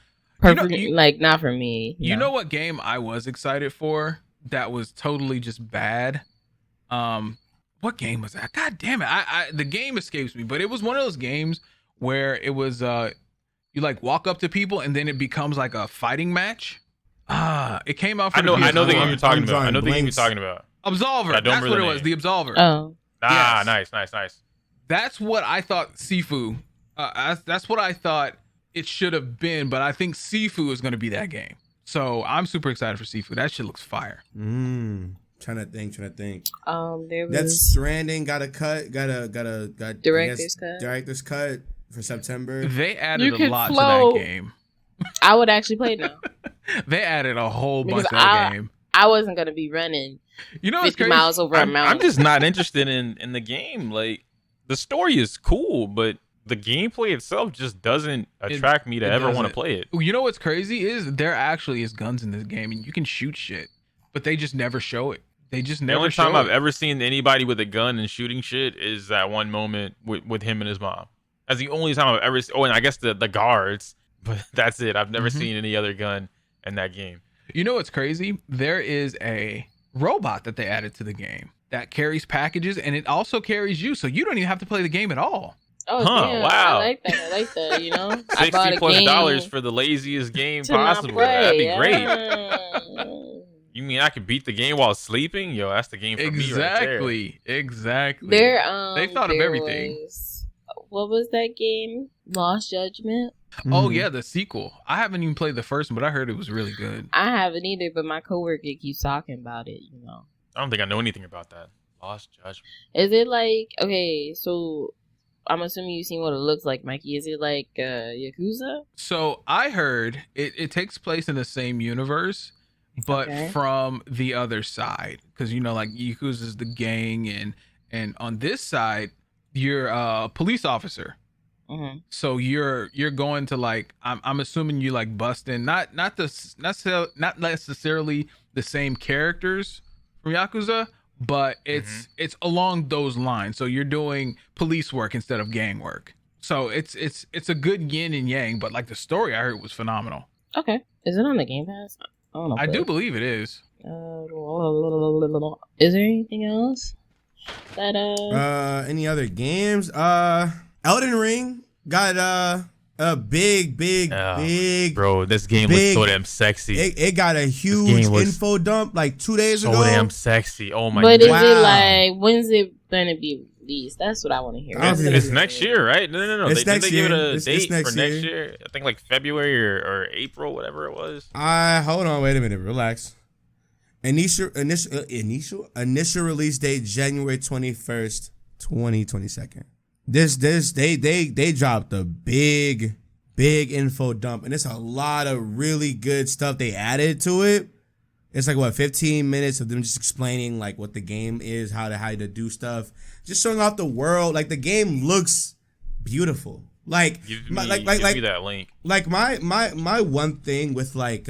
like not for me. You know what game I was excited for that was totally just bad? What game was that? God damn it. The game escapes me, but it was one of those games where it was you like walk up to people and then it becomes like a fighting match. It came out for I know the game you're talking about. I know the game you're talking about. Absolver. That's what it was. The Absolver. Oh. Yes. Nice. That's what I thought Sifu. That's what I thought it should have been, but I think Sifu is going to be that game. So I'm super excited for Sifu. That shit looks fire. Trying to think. There was That's Stranding got a cut. Got director's cut for September. They added a lot to that game. I would actually play now. They added a whole bunch to that game. I wasn't gonna be running 50 miles over a mountain. I'm just not interested in the game. Like, the story is cool, but the gameplay itself just doesn't attract me to ever want to play it. You know what's crazy is there actually is guns in this game and you can shoot shit, but they just never show it. They just never show it. The only time I've ever seen anybody with a gun and shooting shit is that one moment with him and his mom. That's the only time I've ever seen. Oh, and I guess the guards, but that's it. I've never seen any other gun in that game. You know what's crazy? There is a robot that they added to the game that carries packages, and it also carries you, so you don't even have to play the game at all. Oh, damn. Wow. I like that, $60+ for the laziest game possible. That'd be great. You mean I could beat the game while sleeping? Yo, that's the game for me right there. Exactly. They thought of everything. What was that game? Lost Judgment? Oh, yeah, the sequel. I haven't even played the first one, but I heard it was really good. I haven't either, but my coworker keeps talking about it, I don't think I know anything about that. Lost Judgment. Is it like, okay, so I'm assuming you've seen what it looks like, Mikey. Is it like Yakuza? So I heard it takes place in the same universe, but from the other side. Because, like Yakuza is the gang, and on this side, you're a police officer. So you're going to like I'm assuming you like busting not necessarily the same characters from Yakuza, but it's along those lines. So you're doing police work instead of gang work. So it's a good yin and yang, but like the story I heard was phenomenal. Okay, is it on the Game Pass? I do believe it is. Is there anything else that any other games? Elden Ring got a big bro. This game was so damn sexy. It got a huge info dump like 2 days ago. So damn sexy. Oh my god. But God. is it like, when's it gonna be released? That's what I want to hear. It's next year, right? No. It's they give it a it's date next for next year. I think like February or April, whatever it was. Hold on, wait a minute, relax. Initial release date January 21st, 2022. They dropped a big info dump, and it's a lot of really good stuff they added to it. It's like what 15 minutes of them just explaining like what the game is, how to do stuff, just showing off the world. Like the game looks beautiful. Like give me that link. Like my one thing with like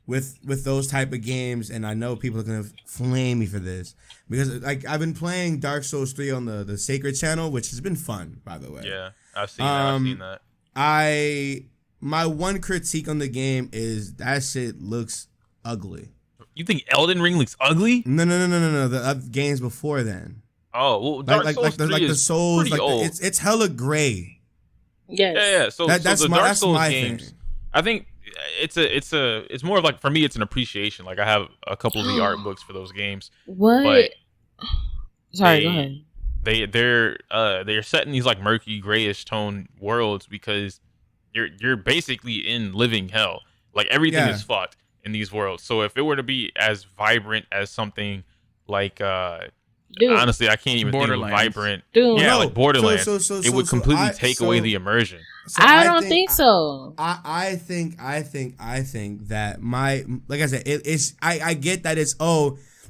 with those type of games, and I know people are gonna flame me for this because like I've been playing Dark Souls 3 on the Sacred channel, which has been fun, by the way. Yeah, I've seen that. My one critique on the game is that shit looks ugly. You think Elden Ring looks ugly? No. The other games before then. Oh, well, Dark Souls 3 is pretty old. It's hella gray. Yes. Yeah. So that's the my, Dark that's Souls my games, thing. I think it's more of like, for me, it's an appreciation. Like I have a couple of the art books for those games. What? But Sorry, go ahead. They're set in these like murky, grayish tone worlds because you're basically in living hell. Like everything is fucked in these worlds. So if it were to be as vibrant as something like honestly, I can't even think of vibrant. Like Borderlands. It would completely take away the immersion. So I don't think so. I think that like I said, I get that it's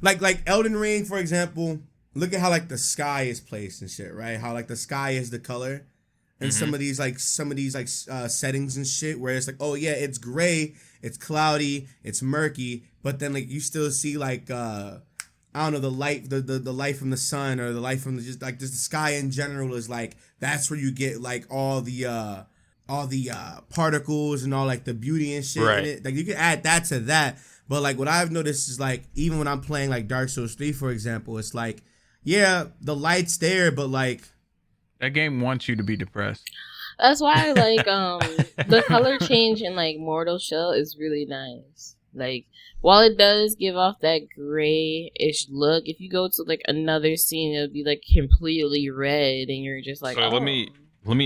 like Elden Ring, for example. Look at how like the sky is placed and shit, right? How like the sky is the color, and some of these settings and shit where it's like, oh yeah, it's gray, it's cloudy, it's murky, but then like you still see like I don't know, the light from the sun, or the light from just the sky in general is like, that's where you get like all the particles and all like the beauty and shit in it. Like you can add that to that. But like what I've noticed is like, even when I'm playing like Dark Souls 3, for example, it's like, yeah, the light's there, but like that game wants you to be depressed. That's why like the color change in like Mortal Shell is really nice. Like, while it does give off that grayish look, if you go to like another scene, it'll be like completely red, and you're just like. So let me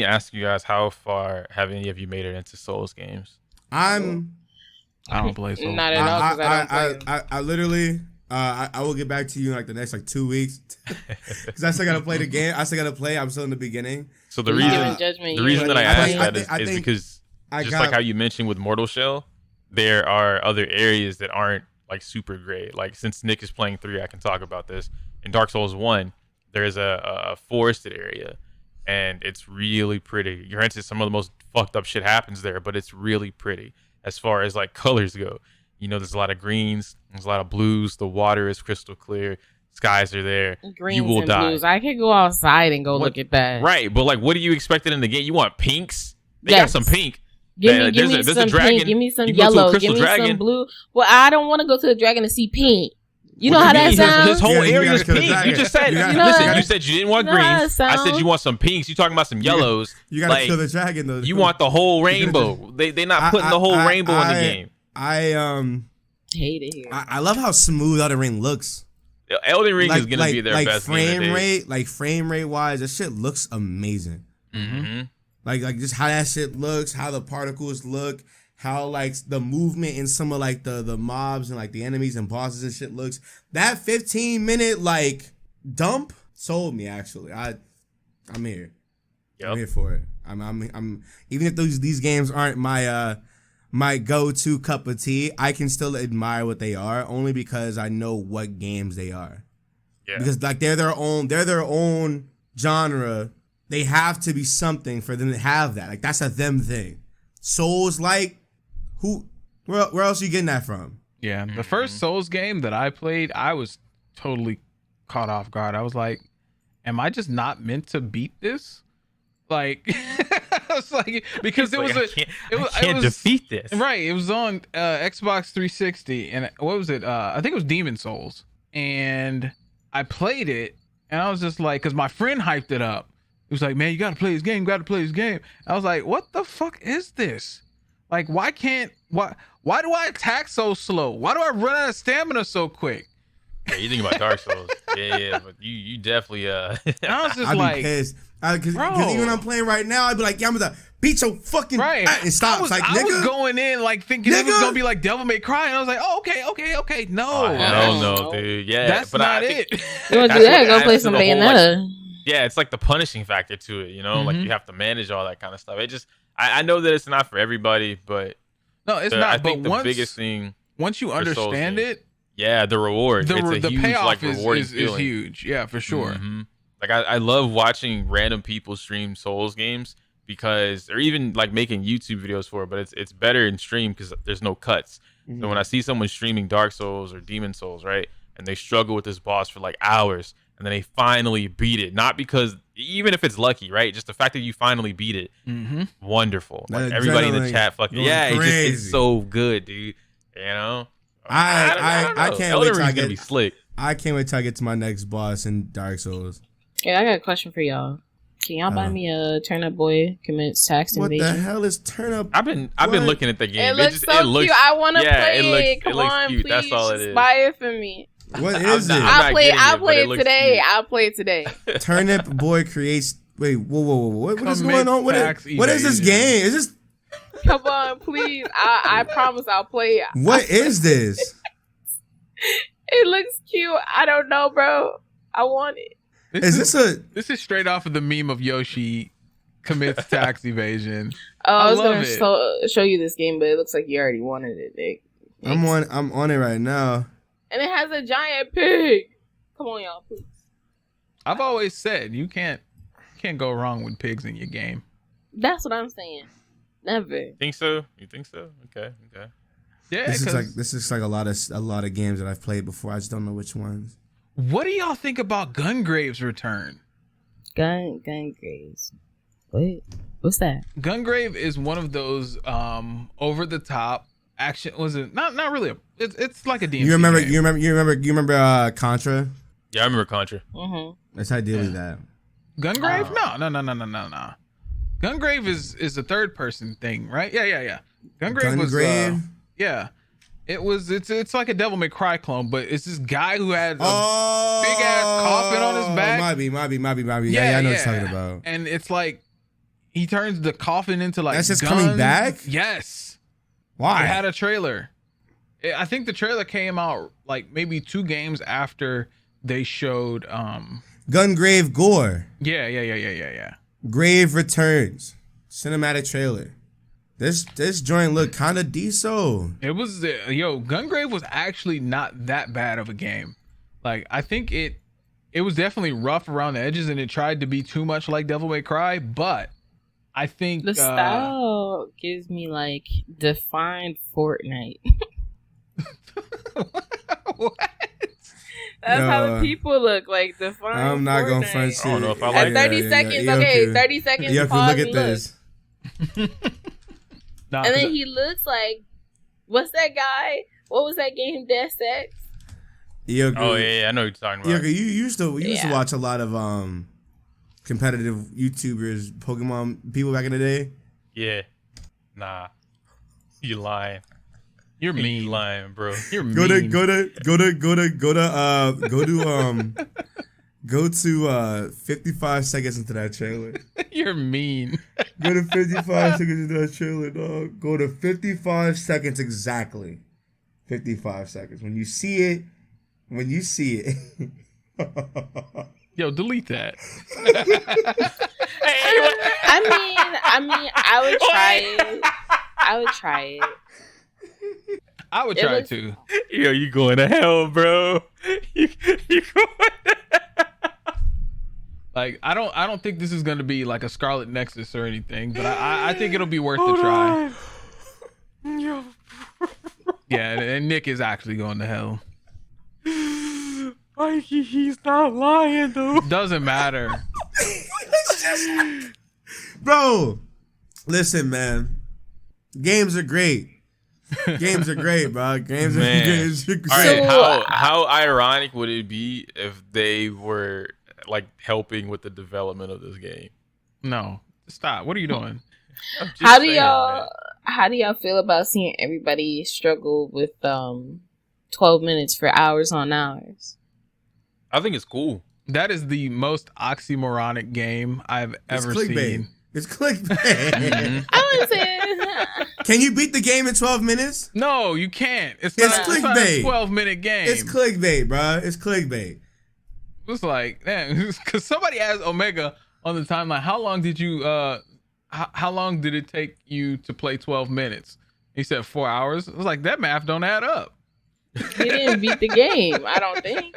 ask you guys, how far have any of you made it into Souls games? I don't play Souls. Not at all. I literally. I will get back to you in like the next like 2 weeks because I still gotta play the game. I'm still in the beginning. So the reason that I asked that is because like how you mentioned with Mortal Shell, there are other areas that aren't like super great. Like since Nick is playing 3, I can talk about this. In Dark Souls 1, there's a forested area, and it's really pretty. Granted, some of the most fucked up shit happens there, but it's really pretty as far as like colors go. You know, there's a lot of greens, there's a lot of blues. The water is crystal clear. Skies are there. Greens you will and die. Blues. I could go outside and go look at that. Right, but like, what do you expect in the game? You want pinks? They got some pink. Give me some pink. Give me some yellow. Give me some blue. Well, I don't want to go to the dragon to see pink. You know how that sounds? This whole area is pink. You just said, listen, you said you didn't want greens. I said you want some pinks. You talking about some yellows. You gotta kill the dragon though. You want the whole rainbow. They not putting the whole rainbow in the game. I hate it here. I love how smooth Elden Ring looks. Elden Ring is gonna be their best frame rate. Like frame rate wise, that shit looks amazing. Mm-hmm. Like just how that shit looks, how the particles look, how like the movement in some of like the mobs and like the enemies and bosses and shit looks. That 15-minute like dump sold me actually. I'm here. Yep. I'm here for it. I'm even if these games aren't my go-to cup of tea, I can still admire what they are only because I know what games they are. Yeah. Because like they're their own genre. They have to be something for them to have that. Like that's a them thing. Souls like where else are you getting that from? Yeah. The first Souls game that I played, I was totally caught off guard. I was like, am I just not meant to beat this? Like I was like, because it was I can't defeat this. Right. It was on Xbox 360 and what was it? I think it was Demon Souls. And I played it and I was just like, because my friend hyped it up. He was like, man, you gotta play this game, I was like, what the fuck is this? Like, why do I attack so slow? Why do I run out of stamina so quick? Yeah, you think about Dark Souls. Yeah, but you definitely I was just I'd be pissed. Because even when I'm playing right now, I'd be like, yeah, I'm gonna beat your fucking and stop. I was going in like thinking it was gonna be like Devil May Cry, and I was like, oh, okay. No. No, dude. Yeah. That's but not it. You wanna do that? Go play some Bayonetta. Yeah, it's like the punishing factor to it, you know? Like you have to manage all that kind of stuff. It just I know that it's not for everybody, but no, it's not. I think the biggest thing once you Souls understand games. it, Yeah, the reward. It's a the huge, payoff like, is rewarding feeling. huge. Yeah, for sure. Mm-hmm. Like I love watching random people stream Souls games because, or even like making YouTube videos for it, but it's better in stream because there's no cuts. Mm-hmm. So when I see someone streaming Dark Souls or Demon Souls, right, and they struggle with this boss for like hours, and then they finally beat it, not because, even if it's lucky, right, just the fact that you finally beat it, wonderful. Like everybody in the chat fucking it's so good, dude. You know, I can't wait till I gonna be slick. I can't wait till I get to my next boss in Dark Souls. Yeah, I got a question for y'all. Can y'all buy me a Turnip Boy Commits Tax Invasion? What the hell is Turnip? I've been looking at the game. It looks so cute. I want to play it. Come on, cute. please. That's all it just is. buy it for me. What is it? I'll play it today. I'll play it today. Turnip Boy creates. Wait, whoa! What is going on? What is this game? Is this? Come on, please. I promise I'll play it. What is this? It looks cute. I don't know, bro. I want it. This is straight off of the meme of Yoshi commits tax evasion. Oh, I was gonna show you this game, but it looks like you already wanted it, Nick. I'm on it right now. And it has a giant pig. Come on, y'all, please. I've always said you can't go wrong with pigs in your game. That's what I'm saying. Never. Think so? You think so? Okay. Yeah, this is like a lot of games that I've played before. I just don't know which ones. What do y'all think about Gungrave's return? Gungraves. Wait, what's that? Gungrave is one of those over the top action. Was it not really? It's like a DMC. You remember Contra? Yeah, I remember Contra. Mm-hmm. That's ideally that. Gungrave? No. Gungrave is a third person thing, right? Yeah. Gungrave was yeah. It's like a Devil May Cry clone, but it's this guy who had a big ass coffin on his back. Might be. Yeah, I know what you're talking about. And it's like he turns the coffin into like that's just guns. coming back? Yes. Why? It had a trailer. I think the trailer came out like maybe 2 games after they showed Gungrave Gore. Yeah. Grave Returns. Cinematic trailer. This joint looked kind of decent. It was Gungrave was actually not that bad of a game. Like I think it was definitely rough around the edges and it tried to be too much like Devil May Cry, but I think the style gives me like defined Fortnite. What? That's how the people look like. Defined. I'm not Fortnite. gonna front you. I don't know if I like at 30 seconds. Okay, 30 seconds. Yeah, pause look at this. And then he looks like, what's that guy? What was that game? Death Sex. Yeah, I know what you're talking about. You used to watch a lot of competitive YouTubers, Pokemon people back in the day. Yeah, nah, you lying. You're mean. You lying, bro. You're mean. Go to 55 seconds into that trailer. You're mean. Go to 55 seconds into that trailer, dog. Go to 55 seconds exactly. 55 seconds. When you see it. Yo, delete that. I mean, I would try it. I would try it too. Yo, you going to hell, bro. You going to hell. Like, I don't think this is going to be like a Scarlet Nexus or anything, but I think it'll be worth the try. Yeah, and Nick is actually going to hell. He's not lying, though. Doesn't matter. Bro, listen, man. Games are great. Games are great, bro. Games are great. All right, how ironic would it be if they were like helping with the development of this game? No, stop. What are you doing? How do y'all feel about seeing everybody struggle with 12 minutes for hours on hours? I think it's cool. That is the most oxymoronic game I've ever seen. It's clickbait. I wouldn't say Can you beat the game in 12 minutes? No, you can't. It's clickbait. Not a 12-minute game. It's clickbait, bro. It's clickbait. It's like, man, because somebody asked Omega on the timeline, how long did it take you to play 12 minutes? He said 4 hours. I was like, that math don't add up. He didn't beat the game, I don't think.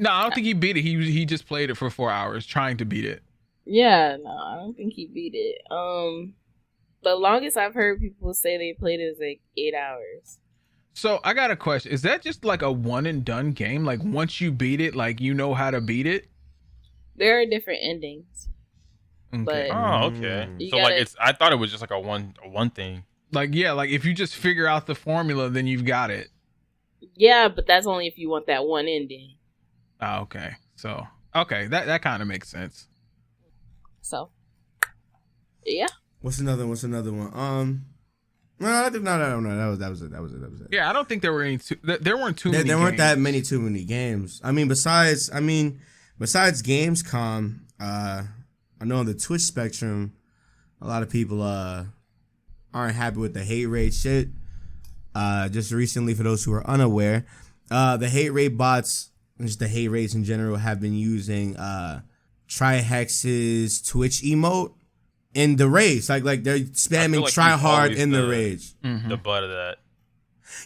No, I don't think he beat it. He just played it for 4 hours trying to beat it. Yeah, no, I don't think he beat it. The longest I've heard people say they played it is like 8 hours. So I got a question. Is that just like a one and done game? Like once you beat it, like you know how to beat it? There are different endings. Okay. But Oh, okay. You So gotta- like I thought it was just like a one thing. Like, yeah, like if you just figure out the formula, then you've got it. yeah, but that's only if you want that one ending. Oh, okay. So, okay, that kind of makes sense. So, yeah. What's another one? No, that was it. Yeah, I don't think there were any. There weren't too many. There weren't games. too many games. I mean, besides Gamescom, I know on the Twitch spectrum, a lot of people aren't happy with the hate rate shit. Just recently, for those who are unaware, the hate rate bots, just the hate rates in general, have been using Trihex's Twitch emote in the rage. Like they're spamming like try he's hard always in the rage. The butt of that.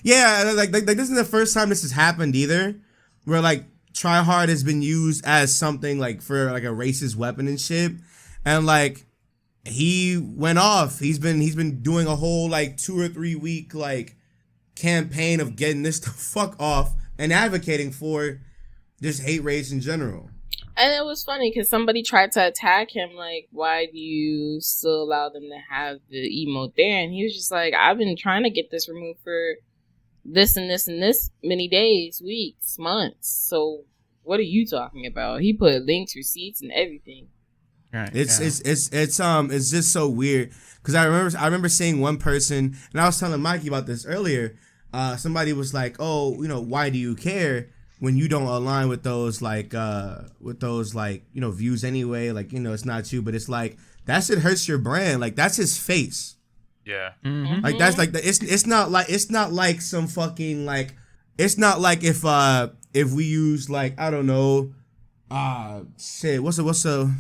Yeah, like this isn't the first time this has happened either, where like try hard has been used as something like for like a racist weapon and shit, and like he went off. He's been doing a whole like 2 or 3 week like campaign of getting this to fuck off and advocating for just hate race in general. And it was funny because somebody tried to attack him, like, why do you still allow them to have the emote there? And he was just like, I've been trying to get this removed for this and this and this many days, weeks, months. So what are you talking about? He put links, receipts, and everything. Right. It's just so weird because I remember seeing one person, and I was telling Mikey about this earlier. Somebody was like, "Oh, why do you care when you don't align with those views anyway? Like, it's not you, but it's like that shit hurts your brand. Like that's his face. Yeah. Mm-hmm. Like that's like it's not like some fucking like it's not like if we use like I don't know, what's a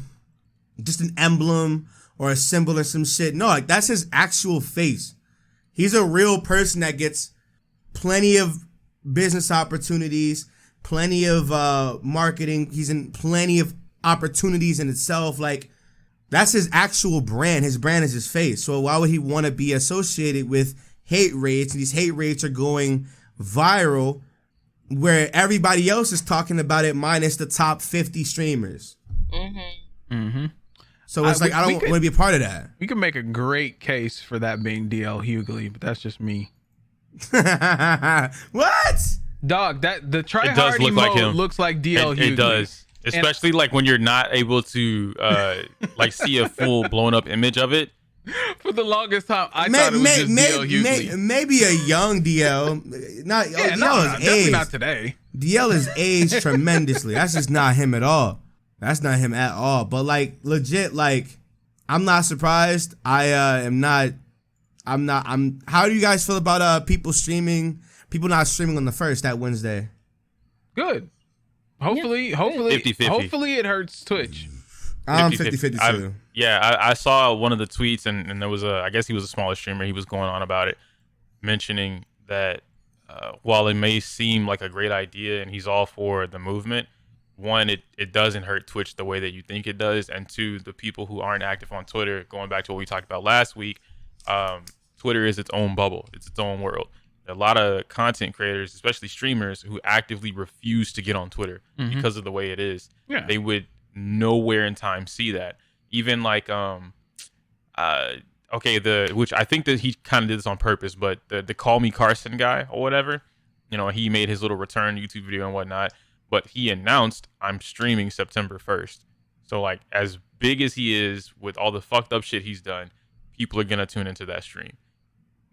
just an emblem or a symbol or some shit. No, like that's his actual face. He's a real person that gets plenty of business opportunities, plenty of marketing. He's in plenty of opportunities in itself. Like that's his actual brand. His brand is his face. So why would he want to be associated with hate rates? And these hate rates are going viral where everybody else is talking about it minus the top 50 streamers. Mm-hmm. Mm-hmm. So it's I don't want to be a part of that. We could make a great case for that being DL Hughley, but that's just me. What? Dog, the try It does hard look like emote him. looks like DL Hughley. It does. Especially like when you're not able to like see a full blown up image of it. For the longest time, I thought it was just DL Hughley. Maybe a young DL. Not Yeah, DL no, is definitely aged. not today. DL is aged tremendously. That's just not him at all. That's not him at all. But like legit, like I'm not surprised. I'm how do you guys feel about people not streaming on the 1st that Wednesday? Good. Hopefully 50-50. Hopefully it hurts Twitch. I'm 50-50 too. I saw one of the tweets and there was I guess he was a smaller streamer. He was going on about it, mentioning that while it may seem like a great idea and he's all for the movement, one, it doesn't hurt Twitch the way that you think it does, and two, the people who aren't active on Twitter, going back to what we talked about last week, Twitter is its own bubble. It's its own world. There are a lot of content creators, especially streamers, who actively refuse to get on Twitter because of the way it is. Yeah. They would nowhere in time see that. Even like which I think that he kind of did this on purpose, but the Call Me Carson guy or whatever, he made his little return YouTube video and whatnot, but he announced, I'm streaming September 1st. So like as big as he is with all the fucked up shit he's done, people are gonna tune into that stream.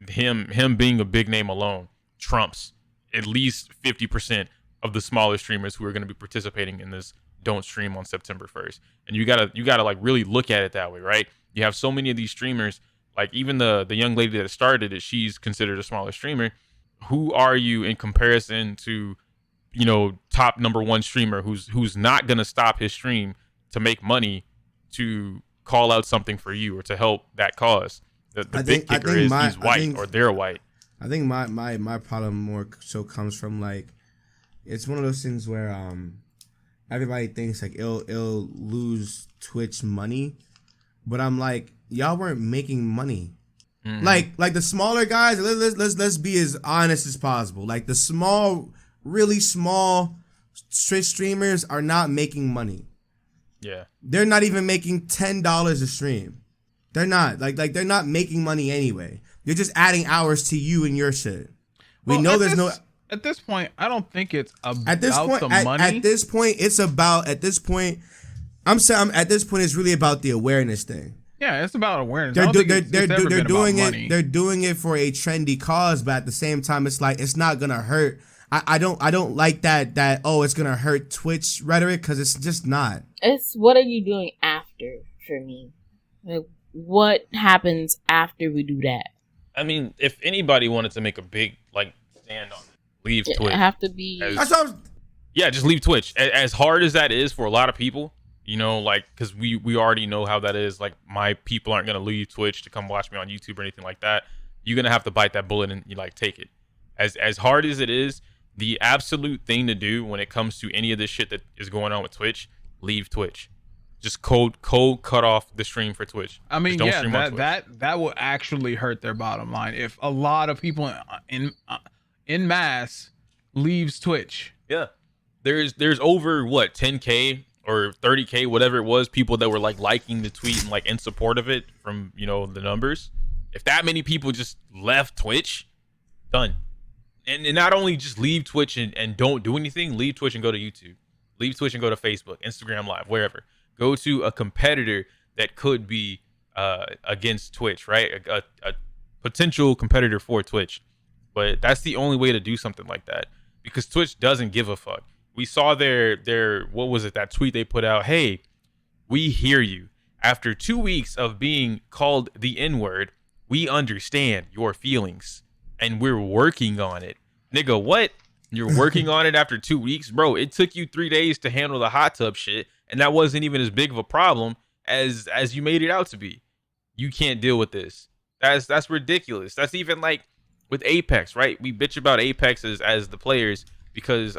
Him being a big name alone trumps at least 50% of the smaller streamers who are going to be participating in this don't stream on September 1st. And you gotta like really look at it that way, right? You have so many of these streamers, like even the young lady that started it, she's considered a smaller streamer. Who are you in comparison to, top number one streamer who's not going to stop his stream to make money to call out something for you or to help that cause? The big kicker is he's white or they're white. I think my problem more so comes from like, it's one of those things where everybody thinks like it'll lose Twitch money, but I'm like, y'all weren't making money. Like the smaller guys, let's be as honest as possible. Like the really small Twitch streamers are not making money. Yeah, they're not even making $10 a stream. They're not like they're not making money anyway. You're just adding hours to you and your shit. We know there's no. At this point, I don't think it's about at this point, the money. At this point, it's about. At this point, I'm saying at this point, it's really about the awareness thing. Yeah, it's about awareness. They're doing it. They're doing it for a trendy cause, but at the same time, it's like it's not gonna hurt. I don't like that. Oh, it's gonna hurt Twitch rhetoric because it's just not. It's what are you doing after for me? Like, what happens after we do that? I mean, if anybody wanted to make a big like stand on it, leave Twitch. It have to be. Yeah, just leave Twitch. As hard as that is for a lot of people, you know, like because we already know how that is. Like my people aren't gonna leave Twitch to come watch me on YouTube or anything like that. You're gonna have to bite that bullet and you like take it. As hard as it is, the absolute thing to do when it comes to any of this shit that is going on with Twitch, leave Twitch. Just cold cut off the stream for Twitch. I mean, yeah, that will actually hurt their bottom line if a lot of people in mass leaves Twitch. Yeah, there's over what 10K or 30K, whatever it was, people that were like liking the tweet and like in support of it from the numbers. If that many people just left Twitch, done. And not only just leave Twitch and don't do anything, leave Twitch and go to YouTube, leave Twitch and go to Facebook, Instagram Live, wherever. Go to a competitor that could be against Twitch, right? A potential competitor for Twitch. But that's the only way to do something like that because Twitch doesn't give a fuck. We saw their what was it, that tweet they put out? Hey, we hear you. After 2 weeks of being called the N-word, we understand your feelings and we're working on it. Nigga, what? You're working on it after 2 weeks? Bro, it took you 3 days to handle the hot tub shit. And that wasn't even as big of a problem as you made it out to be. You can't deal with this. That's ridiculous. That's even like with Apex, right? We bitch about Apex as the players because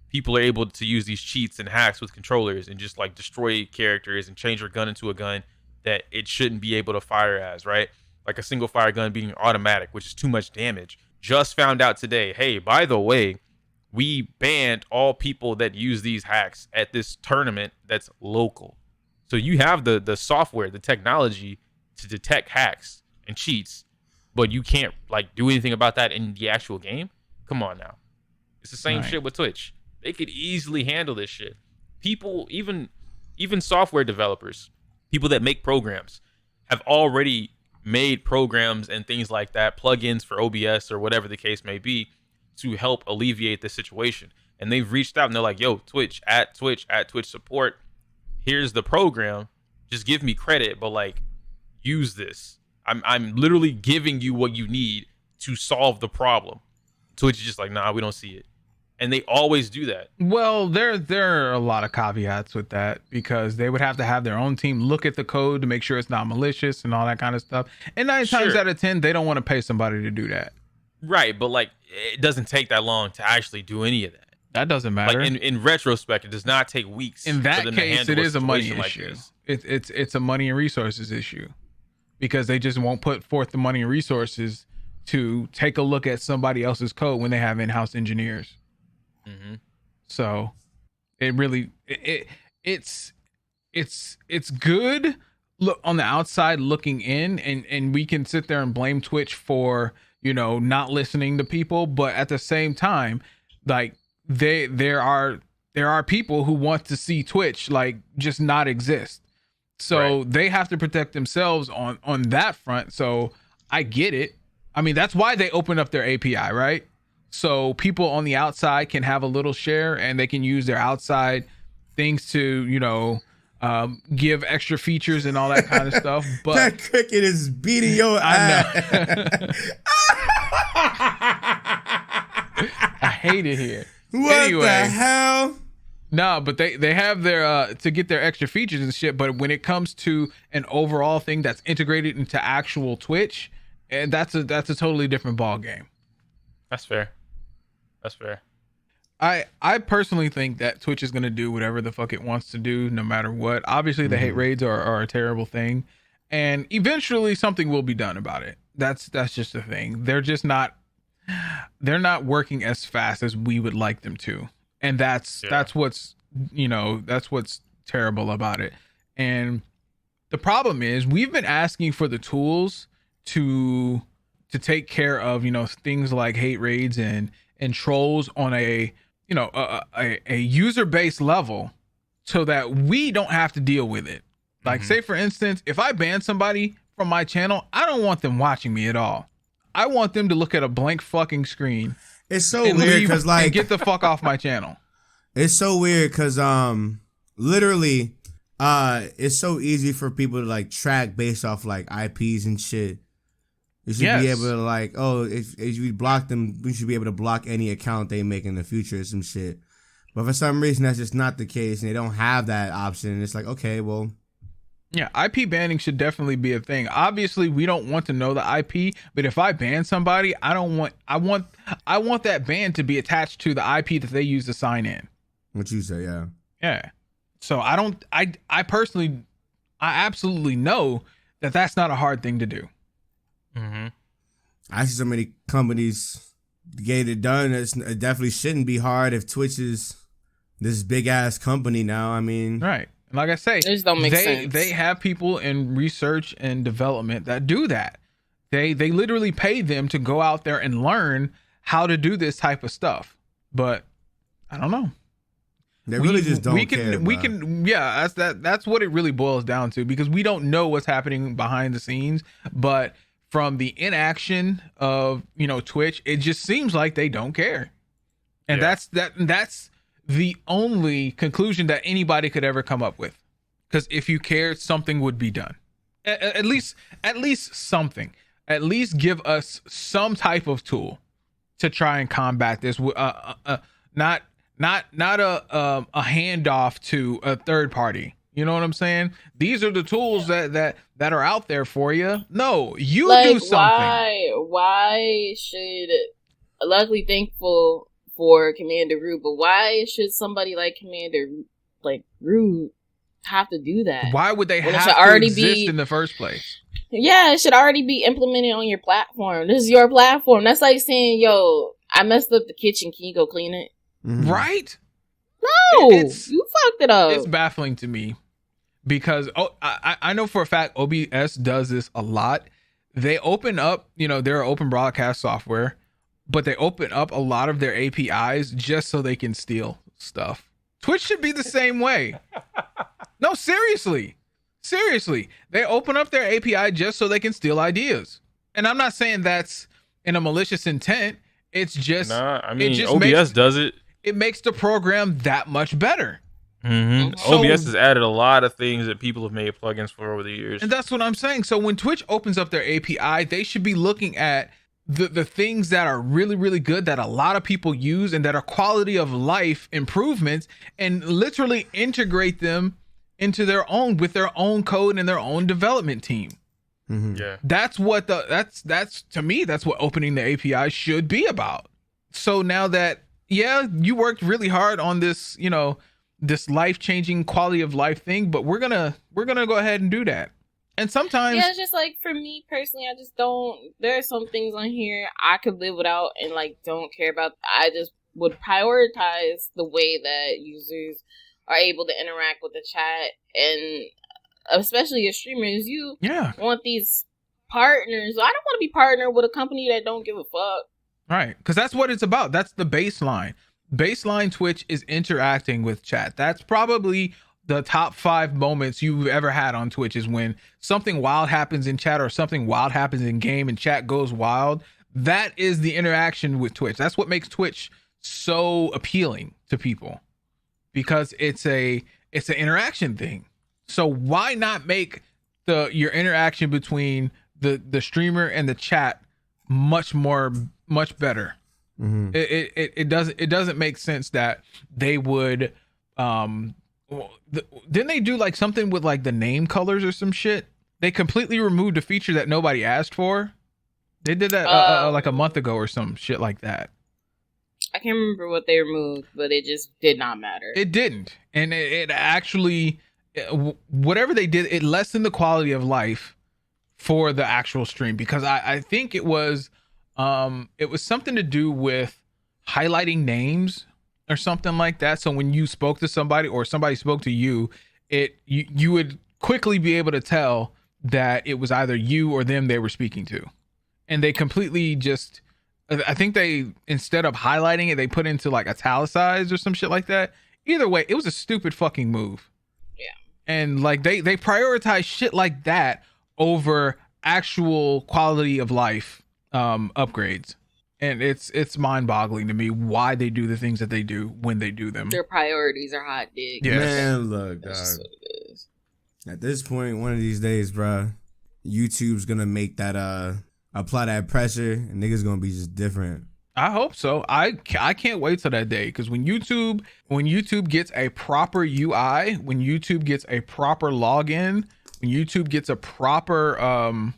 people are able to use these cheats and hacks with controllers and just like destroy characters and change your gun into a gun that it shouldn't be able to fire as, right? Like a single fire gun being automatic, which is too much damage. Just found out today, hey, by the way, we banned all people that use these hacks at this tournament that's local. So you have the software, the technology to detect hacks and cheats, but you can't like do anything about that in the actual game? Come on now. It's the same shit with Twitch. They could easily handle this shit. People, even software developers, people that make programs, have already made programs and things like that, plugins for OBS or whatever the case may be, to help alleviate the situation. And they've reached out and they're like, yo, Twitch support, here's the program, just give me credit, but like use this. I'm literally giving you what you need to solve the problem. Twitch is just like, nah, we don't see it. And they always do that. Well, there are a lot of caveats with that because they would have to have their own team look at the code to make sure it's not malicious and all that kind of stuff. And 9 times out of 10, they don't want to pay somebody to do that. Right, but like it doesn't take that long to actually do any of that. That doesn't matter. Like in retrospect, it does not take weeks. In that case, it is a money issue. Like it's a money and resources issue because they just won't put forth the money and resources to take a look at somebody else's code when they have in-house engineers. Mm-hmm. So it really it's good. Look on the outside looking in, and we can sit there and blame Twitch for not listening to people, but at the same time, like there are people who want to see Twitch like just not exist. So they have to protect themselves on that front. So I get it. I mean, that's why they opened up their API, right? So people on the outside can have a little share and they can use their outside things to, give extra features and all that kind of stuff. But that cricket is beating your ass. I hate it here. What the hell? No, but they have their to get their extra features and shit. But when it comes to an overall thing that's integrated into actual Twitch, and that's a totally different ball game. That's fair. That's fair. I personally think that Twitch is gonna do whatever the fuck it wants to do, no matter what. Obviously, the hate raids are a terrible thing, and eventually something will be done about it. That's just the thing. They're not working as fast as we would like them to. And that's what's terrible about it. And the problem is we've been asking for the tools to take care of, things like hate raids and trolls on a user-based level so that we don't have to deal with it. Like, say for instance, if I ban somebody from my channel, I don't want them watching me at all. I want them to look at a blank fucking screen. It's so weird because and get the fuck off my channel. It's so weird because literally it's so easy for people to like track based off like IPs and shit. You should be able to like, if you block them, we should be able to block any account they make in the future or some shit. But for some reason that's just not the case and they don't have that option. And it's like, okay, well. Yeah, IP banning should definitely be a thing. Obviously, we don't want to know the IP, but if I ban somebody, I want that ban to be attached to the IP that they use to sign in. What you say, yeah. Yeah. So I personally, I absolutely know that that's not a hard thing to do. Mm-hmm. I see so many companies get it done. It definitely shouldn't be hard if Twitch is this big ass company now. I mean, right. Like I say, they have people in research and development that do that. They literally pay them to go out there and learn how to do this type of stuff. But I don't know. They really just don't care. That's what it really boils down to, because we don't know what's happening behind the scenes. But from the inaction of Twitch, it just seems like they don't care, and that's the only conclusion that anybody could ever come up with. Because if you cared, something would be done. At least something. At least give us some type of tool to try and combat this. Not a handoff to a third party. You know what I'm saying? These are the tools that are out there for you. No, you do something. Why should, luckily thankful for Commander Root, but why should somebody like Commander Root have to do that? Why would they have to exist in the first place? Yeah, it should already be implemented on your platform. This is your platform. That's like saying, yo, I messed up the kitchen. Can you go clean it? Mm-hmm. Right? No, you fucked it up. It's baffling to me because I know for a fact OBS does this a lot. They open up, their open broadcast software, but they open up a lot of their APIs just so they can steal stuff. Twitch should be the same way. No, seriously. They open up their API just so they can steal ideas. And I'm not saying that's in a malicious intent. It's just, OBS does it. It makes the program that much better. Mm-hmm. So, OBS has added a lot of things that people have made plugins for over the years. And that's what I'm saying. So when Twitch opens up their API, they should be looking at the things that are really, really good that a lot of people use and that are quality of life improvements, and literally integrate them into their own, with their own code and their own development team. Mm-hmm. Yeah. That's to me, that's what opening the API should be about. So now that, you worked really hard on this, this life-changing quality of life thing, but we're gonna go ahead and do that. And sometimes, it's just like, for me personally, I just don't. There are some things on here I could live without and don't care about. I just would prioritize the way that users are able to interact with the chat, and especially your streamers. You want these partners. I don't want to be partnered with a company that don't give a fuck. Right, because that's what it's about. That's the baseline. Baseline Twitch is interacting with chat. That's probably the top 5 moments you've ever had on Twitch, is when something wild happens in chat or something wild happens in game and chat goes wild. That is the interaction with Twitch. That's what makes Twitch so appealing to people, because it's an interaction thing. So why not make your interaction between the streamer and the chat much better? Mm-hmm. It doesn't make sense that they would didn't they do like something with like the name colors or some shit? They completely removed a feature that nobody asked for. They did that like a month ago or some shit like that. I can't remember what they removed, but it just did not matter. It didn't, and it actually, whatever they did, it lessened the quality of life for the actual stream, because I think it was something to do with highlighting names or something like that. So when you spoke to somebody or somebody spoke to you, you would quickly be able to tell that it was either you or them they were speaking to. And they completely just, I think they, instead of highlighting it, they put into like italicized or some shit like that. Either way, it was a stupid fucking move. Yeah. And like they prioritize shit like that over actual quality of life upgrades. And it's mind-boggling to me why they do the things that they do when they do them. Their priorities are hot dick. Yes. Man, look, That's just dog. what it is. At this point, one of these days, bruh, YouTube's gonna make that apply that pressure, and niggas gonna be just different. I hope so. I can't wait till that day, because when YouTube gets a proper UI, when YouTube gets a proper login, when YouTube gets a proper a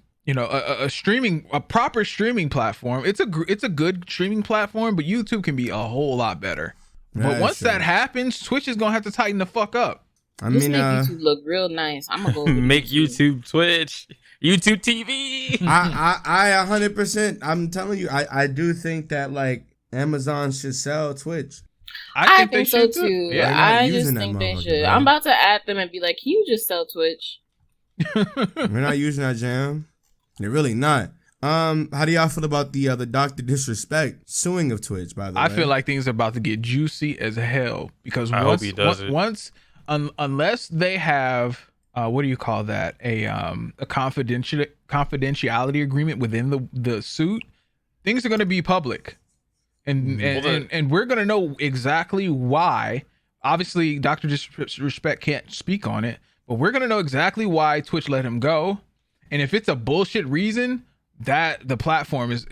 proper streaming platform, it's a good streaming platform, but YouTube can be a whole lot better. But once that happens, Twitch is gonna have to tighten the fuck up. Just make YouTube look real nice. I'm gonna go make YouTube Twitch, YouTube TV. I 100%. I'm telling you, I do think that like Amazon should sell Twitch. I think so too. Yeah, I just think they should. I'm about to add them and be like, can you just sell Twitch? We're not using that jam. They're really not. How do y'all feel about the Dr. Disrespect suing of Twitch? By the way, I feel like things are about to get juicy as hell, because I hope he does it. Unless they have what do you call that, a confidentiality agreement within the suit, things are going to be public, and we're going to know exactly why. Obviously, Dr. Disrespect can't speak on it, but we're going to know exactly why Twitch let him go. And if it's a bullshit reason, that the platform is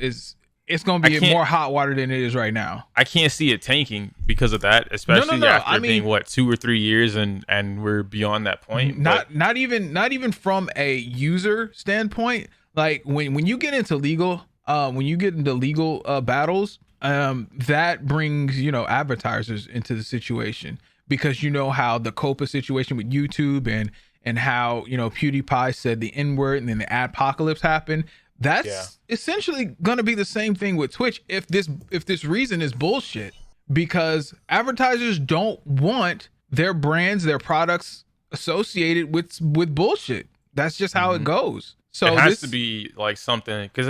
it's going to be more hot water than it is right now. I can't see it tanking because of that, especially after being 2 or 3 years and we're beyond that point. Not even from a user standpoint. Like when you get into legal battles, that brings advertisers into the situation, because how the COPA situation with YouTube and how PewDiePie said the N-word and then the adpocalypse happened. That's essentially going to be the same thing with Twitch if this reason is bullshit, because advertisers don't want their brands, their products associated with bullshit. That's just how it goes. So it has to be like something, because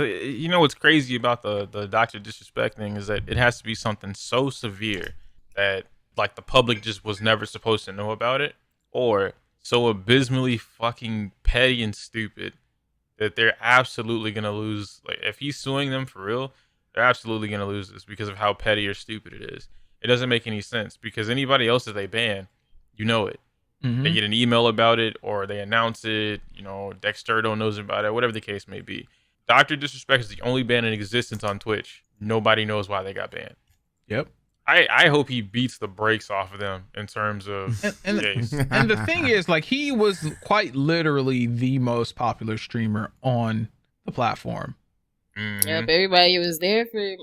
what's crazy about the Dr. Disrespect thing is that it has to be something so severe that like the public just was never supposed to know about it, or so abysmally fucking petty and stupid that they're absolutely going to lose. Like, if he's suing them for real, they're absolutely going to lose this because of how petty or stupid it is. It doesn't make any sense, because anybody else that they ban, it. Mm-hmm. They get an email about it, or they announce it, Dexterdo knows about it, whatever the case may be. Dr. Disrespect is the only ban in existence on Twitch. Nobody knows why they got banned. Yep. I hope he beats the brakes off of them in terms of and the thing is, like, he was quite literally the most popular streamer on the platform. Mm-hmm. Yep, everybody was there for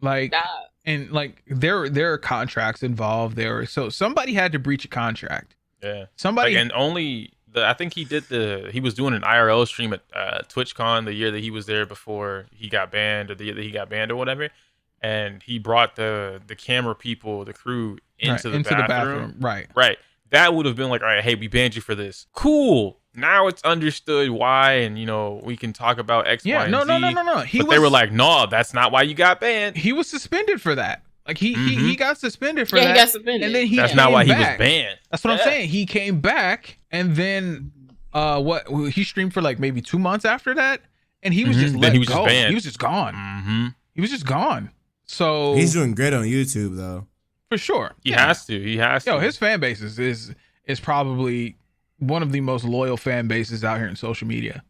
like that. And like there are contracts involved there, so somebody had to breach a contract. Yeah, somebody, and only I think he was doing an IRL stream at TwitchCon the year that he was there before he got banned, or the year that he got banned or whatever. And he brought the camera people, the crew, into the bathroom. Right. That would have been like, all right, hey, we banned you for this. Cool. Now it's understood why, and we can talk about X, Y, and Z. No. They were like, no, that's not why you got banned. He was suspended for that. Like he got suspended for that. Yeah, he got suspended. And then that's not why he was banned. That's what I'm saying. He came back, and then he streamed for like maybe 2 months after that, and he was just let go. Just banned. He was just gone. Mm-hmm. He was just gone. So he's doing great on YouTube though. For sure. He has to. Yo, his fan base is probably one of the most loyal fan bases out here in social media.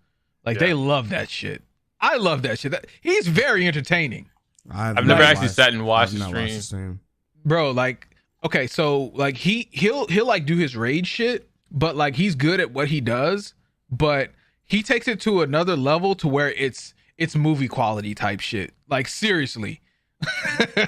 Like they love that shit. I love that shit. He's very entertaining. I've never actually sat and watched the stream. Bro, like okay, so like he'll like do his raid shit, but like he's good at what he does, but he takes it to another level to where it's movie quality type shit. Like seriously.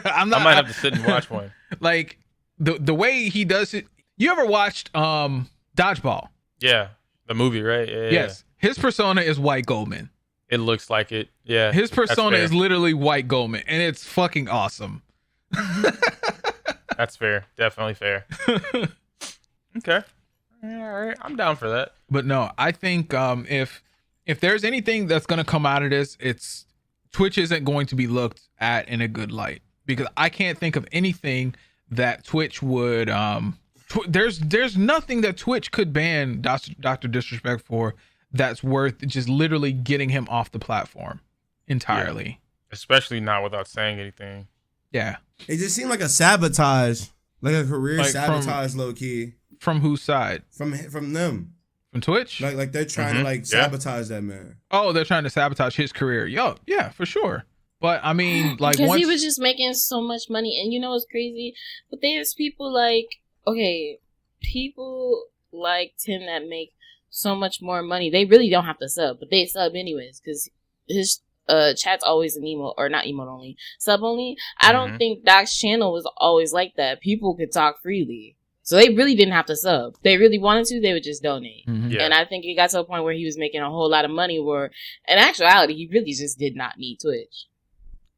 I might have to sit and watch one. Like the way he does it. You ever watched Dodgeball? Yeah, the movie, right? Yeah, yes. His persona is White Goldman. It looks like it. Yeah. His persona is literally White Goldman, and it's fucking awesome. That's fair. Definitely fair. Okay. All right. I'm down for that. But no, I think if there's anything that's going to come out of this, it's Twitch isn't going to be looked at in a good light, because I can't think of anything that Twitch would there's nothing that Twitch could ban Dr. Disrespect for that's worth just literally getting him off the platform entirely. Yeah. Especially not without saying anything. Yeah. It just seemed like a sabotage, like a career like sabotage, low key. From whose side? From them. From Twitch? Like they're trying to like sabotage that man. Oh, they're trying to sabotage his career. Yo, yeah, for sure. But I mean, like, because he was just making so much money, and you know what's crazy? But there's people like, okay, people like Tim that make so much more money. They really don't have to sub, but they sub anyways because his chat's always an emote, or not emote only, sub only. I don't think Doc's channel was always like that. People could talk freely. So they really didn't have to sub. If they really wanted to, they would just donate. Yeah. And I think it got to a point where he was making a whole lot of money where, in actuality, he really just did not need Twitch.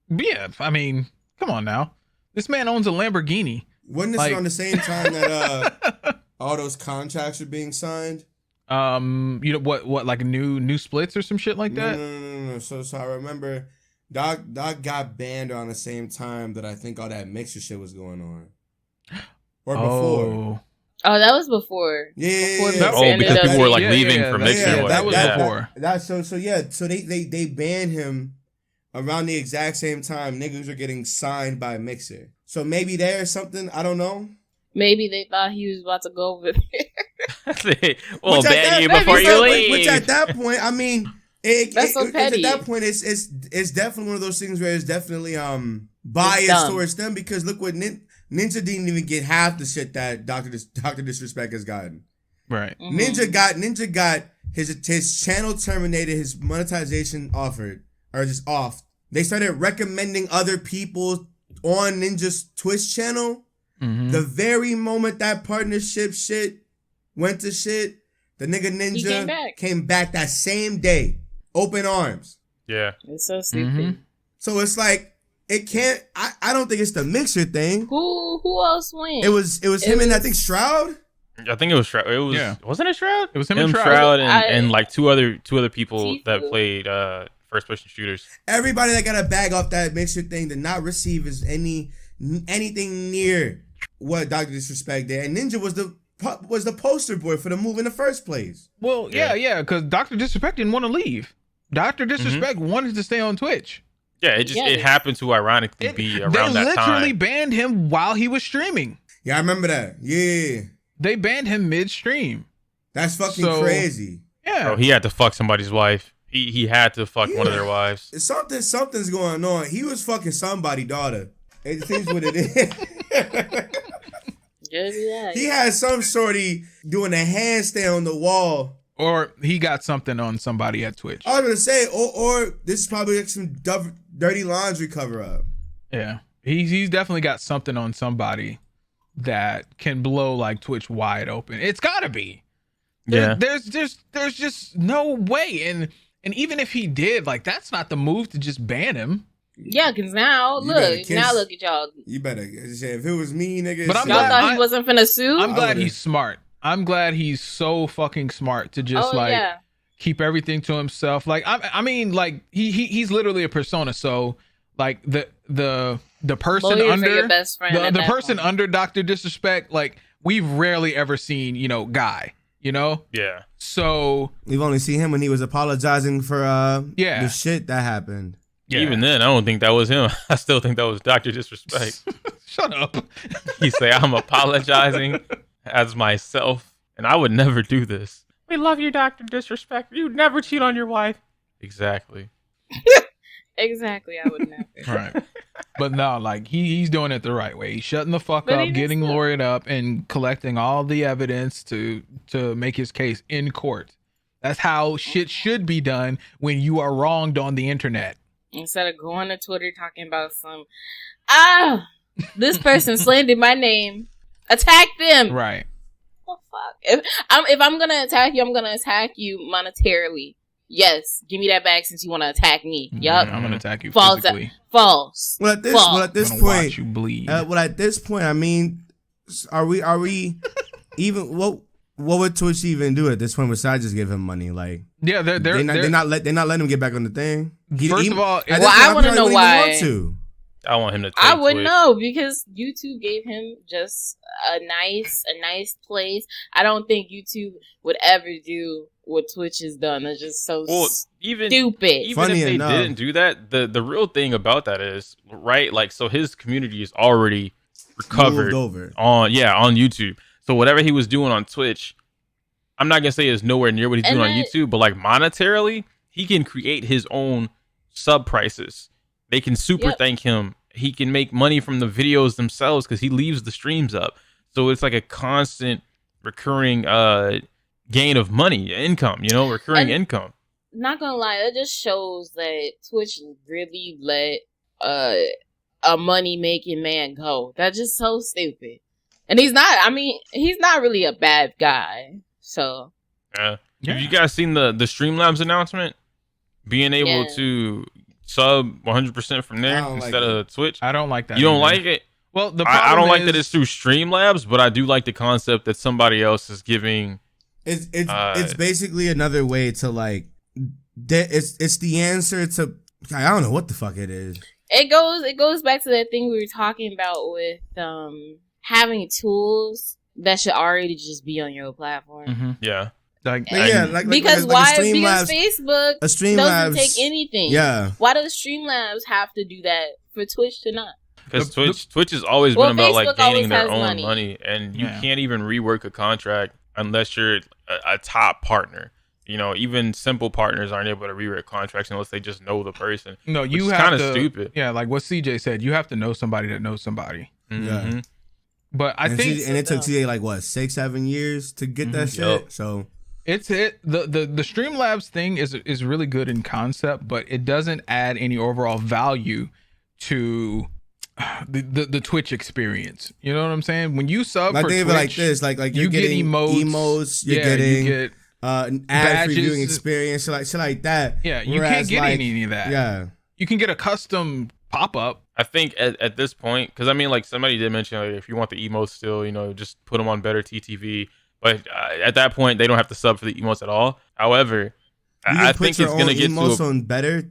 Yeah, I mean, come on now. This man owns a Lamborghini. Wasn't this around the same time that all those contracts are being signed? You know what like new splits or some shit like that? No. So I remember Doc got banned around the same time that I think all that mixer shit was going on. Or before. Oh, that was before. Yeah. Before because people were like leaving for Mixer. Yeah, that was before. So they banned him around the exact same time niggas were getting signed by Mixer. So maybe there's something, I don't know. Maybe they thought he was about to go over there. Well, ban you before you leave. Which at that point, I mean, that's so petty. At that point, it's definitely one of those things where it's definitely biased towards them, because look what Ninja didn't even get half the shit that Dr. Disrespect has gotten. Right. Mm-hmm. Ninja got his channel terminated, his monetization offered, or just off. They started recommending other people on Ninja's Twitch channel. Mm-hmm. The very moment that partnership shit went to shit, the nigga Ninja came back that same day. Open arms. Yeah. It's so stupid. Mm-hmm. So it's like, it can't. I don't think it's the Mixer thing. Who else went? It was him and I think Shroud. I think it was Shroud. Wasn't it Shroud? It was him and Shroud and like two other people that played first person shooters. Everybody that got a bag off that Mixer thing did not receive anything near what Dr. Disrespect did. And Ninja was the poster boy for the move in the first place. Well, yeah, because Dr. Disrespect didn't want to leave. Dr. Disrespect wanted to stay on Twitch. Yeah, it happened to ironically be around that time. They literally banned him while he was streaming. Yeah, I remember that. Yeah. They banned him mid-stream. That's fucking crazy. Yeah. Bro, he had to fuck somebody's wife. He had to fuck one of their wives. Something's going on. He was fucking somebody's daughter. It seems what it is. He had some shorty doing a handstand on the wall. Or he got something on somebody at Twitch. I was gonna say, or this is probably like some dirty laundry cover up. Yeah, he's definitely got something on somebody that can blow like Twitch wide open. It's gotta be. There's just no way. And even if he did, like, that's not the move to just ban him. Yeah, because now look at y'all. You better say, if it was me, nigga. But y'all thought he wasn't finna sue. I'm glad he's smart. I'm glad he's so fucking smart to just keep everything to himself. Like I mean, like he's literally a persona. So like the person Lawyers under your best friend the person under Dr. Disrespect, like we've rarely ever seen, Guy. Yeah. So we've only seen him when he was apologizing for the shit that happened. Yeah. Even then, I don't think that was him. I still think that was Dr. Disrespect. Shut up. He say, I'm apologizing as myself, and I would never do this. We love you, Dr. Disrespect. You'd never cheat on your wife. Exactly. Exactly, I would never. Right. But no, like he's doing it the right way. He's shutting the fuck But up, he getting just- lawyered up, and collecting all the evidence to make his case in court. That's how shit should be done when you are wronged on the internet. Instead of going to Twitter talking about this person slandered my name. Attack them. Right. Oh, fuck. If I'm gonna attack you, I'm gonna attack you monetarily. Yes, give me that back since you want to attack me. Yup. I'm gonna attack you False. physically. False. Well, at this I'm gonna watch point, you bleed. at this point, I mean, are we even what would Twitch even do at this point besides just give him money? Like, yeah, they're not letting him get back on the thing. First of all, at this well, point, I want to know why. I want him to. Take I wouldn't Twitch. know because YouTube gave him just a nice place. I don't think YouTube would ever do what Twitch has done. It's just so even stupid. Even Funny if they enough. didn't do that, the real thing about that is right. Like, so his community is already recovered Moved over. on YouTube. So whatever he was doing on Twitch, I'm not gonna say is nowhere near what he's doing on YouTube, but like monetarily, he can create his own sub prices. They can super thank him. He can make money from the videos themselves because he leaves the streams up. So it's like a constant recurring gain of money, income, recurring income. Not gonna lie, that just shows that Twitch really let a money making man go. That's just so stupid. And he's not really a bad guy. So Have you guys seen the Streamlabs announcement? Being able to sub 100% from there instead of Twitch. I don't like that. You don't like it? Well, I don't like that it's through Streamlabs, but I do like the concept that somebody else is giving. It's basically another way to like. It's the answer to. I don't know what the fuck it is. It goes back to that thing we were talking about with having tools that should already just be on your platform. Mm-hmm. Yeah. Because Facebook doesn't take anything. Yeah. Why does Streamlabs have to do that for Twitch to not? Because Twitch has always been about like gaining their own money. money, and you can't even rework a contract unless you're a top partner. Even simple partners aren't able to rework contracts unless they just know the person. No, you have kind of stupid. Yeah, like what CJ said, you have to know somebody that knows somebody. Mm-hmm. Yeah. But I think it took CJ like what 6-7 years to get that shit. Yep. So the Streamlabs thing is really good in concept, but it doesn't add any overall value to the Twitch experience. You know what I'm saying? When you sub for Twitch, like this, like you're getting emotes, you're getting you get ad badges, viewing experience, shit like that. Yeah, you can't get any of that. Yeah, you can get a custom pop up. I think at this point, because I mean, like somebody did mention, like, if you want the emotes still, just put them on better TTV. But at that point, they don't have to sub for the emotes at all. However, I think it's gonna get emotes to on better.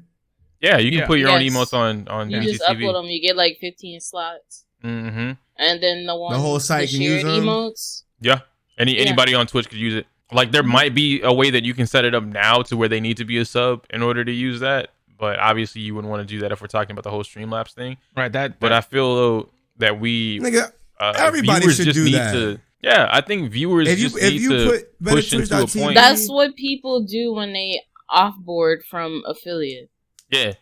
Yeah, you can put your own emotes on you BTTV. just upload them. You get like 15 slots. Mm-hmm. And then the whole site can use them. Emotes. Yeah, anybody on Twitch could use it. Like there might be a way that you can set it up now to where they need to be a sub in order to use that. But obviously, you wouldn't want to do that if we're talking about the whole Streamlabs thing. Right. But I feel though that everybody should do that. Yeah, I think viewers need to push into a point. That's what people do when they offboard from affiliate. Yeah,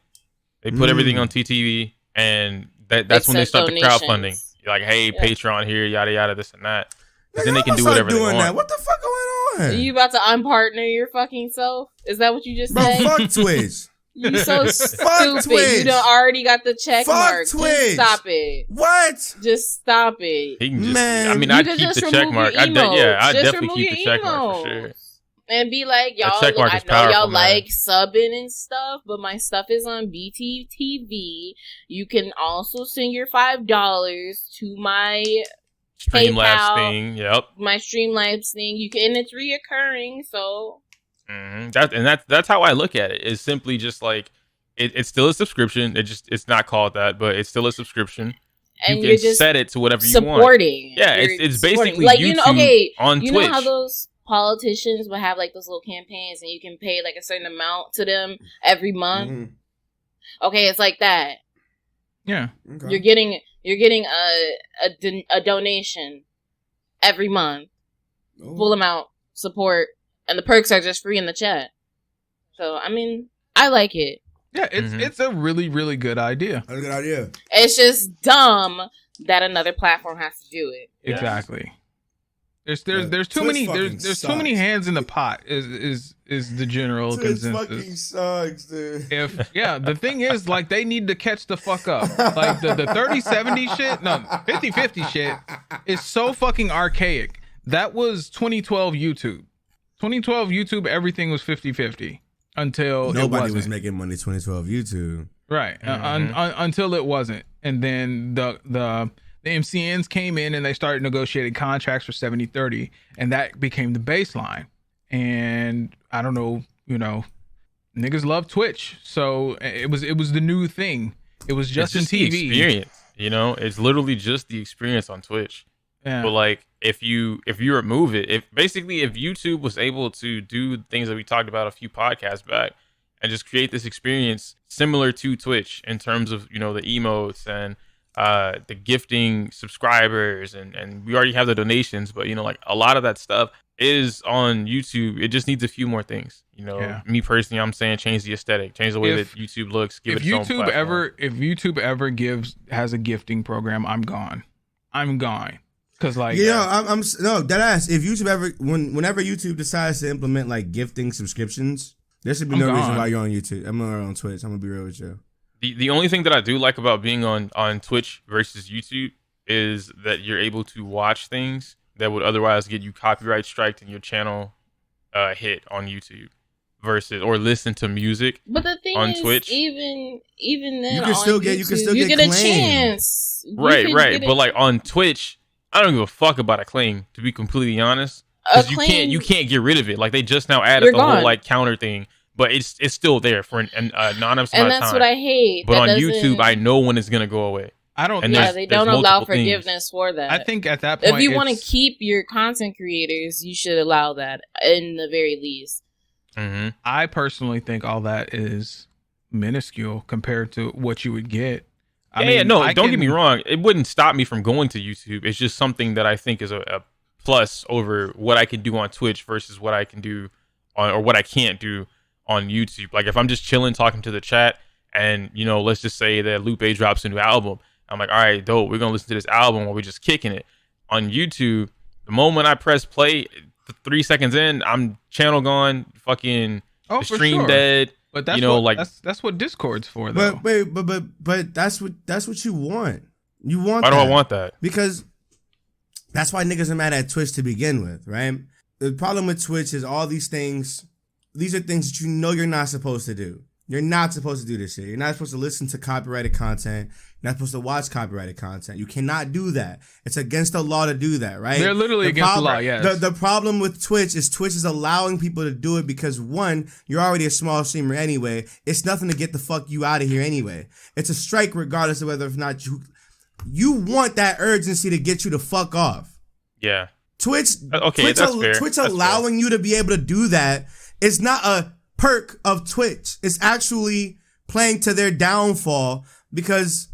they put everything on TTV, and that's when they start the crowdfunding. You're like, hey, Patreon here, yada yada, this and that. Then they can do whatever they want. That. What the fuck going on? Are you about to unpartner your fucking self? Is that what you just said? Fuck Twitch. You so stupid. Twitch. You done already got the check mark. Twitch. Just stop it. What? Just stop it. He can just, Man, I mean, I'd keep the check mark. I'd definitely keep the check mark for sure. And be like, y'all, look, I know y'all like subbing and stuff, but my stuff is on BTTV. You can also send your $5 to my Streamlabs thing. Yep. My Streamlabs thing. You can, and it's reoccurring, so. Mm-hmm. That's how I look at it. It's simply just like it's still a subscription. It's not called that, but it's still a subscription. And you you're can just set it to whatever you want. Supporting. Yeah, it's basically like YouTube on Twitch. You know how those politicians would have like those little campaigns, and you can pay like a certain amount to them every month. Mm-hmm. Okay, it's like that. Yeah, okay. You're getting a donation every month, full amount support. And the perks are just free in the chat. So, I mean, I like it. Yeah, it's a really, really good idea. That's a good idea. It's just dumb that another platform has to do it. Exactly. There's too Twitch many fucking there's too many sucks. hands in the pot is the general Twitch consensus. fucking sucks, dude. The thing is, like, they need to catch the fuck up. Like the 3070 shit, no, 5050 shit is so fucking archaic. That was 2012 YouTube. 2012 YouTube, everything was 5050 until Nobody was making money 2012 YouTube. Right. Until it wasn't. And then the MCNs came in and they started negotiating contracts for 70/30, and that became the baseline. And I don't know, niggas love Twitch. So it was the new thing. It was just in TV. The experience, it's literally just the experience on Twitch. Yeah. But like if you remove it, if YouTube was able to do things that we talked about a few podcasts back and just create this experience similar to Twitch in terms of, the emotes and the gifting subscribers and we already have the donations, but like a lot of that stuff is on YouTube. It just needs a few more things. Me personally, I'm saying change the aesthetic, change the way that YouTube looks, give it its own platform. If YouTube ever has a gifting program, I'm gone. Cause like I'm no dead ass. If YouTube ever whenever YouTube decides to implement like gifting subscriptions, there should be no reason why you're on YouTube. I'm on Twitch. I'm gonna be real with you. The only thing that I do like about being on Twitch versus YouTube is that you're able to watch things that would otherwise get you copyright striked and your channel hit on YouTube or listen to music. But the thing on is, Twitch, even then, you can still get a chance. Right. But like on Twitch, I don't give a fuck about a claim, to be completely honest. Because you can't get rid of it. Like they just now added the whole like counter thing, but it's still there for an anonymous amount of time. And that's what I hate. But on YouTube, I know when it's gonna go away. I don't. They don't allow forgiveness for that. I think at that point, if you want to keep your content creators, you should allow that in the very least. Mm-hmm. I personally think all that is minuscule compared to what you would get. Don't get me wrong. It wouldn't stop me from going to YouTube. It's just something that I think is a plus over what I can do on Twitch versus what I can do or what I can't do on YouTube. Like if I'm just chilling, talking to the chat, and let's just say that Lupe drops a new album. I'm like, all right, dope. We're gonna listen to this album while we're just kicking it. On YouTube, the moment I press play, 3 seconds in, I'm channel gone. Fucking the stream dead. But that's that's what Discord's for, though. But that's what you want. You want. Why do I want that? Because that's why niggas are mad at Twitch to begin with, right? The problem with Twitch is all these things. These are things that you're not supposed to do. You're not supposed to do this shit. You're not supposed to listen to copyrighted content. You're not supposed to watch copyrighted content. You cannot do that. It's against the law to do that, right? They're literally against the law, yes. The problem with Twitch is allowing people to do it because, one, you're already a small streamer anyway. It's nothing to get the fuck you out of here anyway. It's a strike regardless of whether or not you want that urgency to get you to fuck off. Yeah. Twitch that's allowing you to be able to do that is not a perk of Twitch. It's actually playing to their downfall because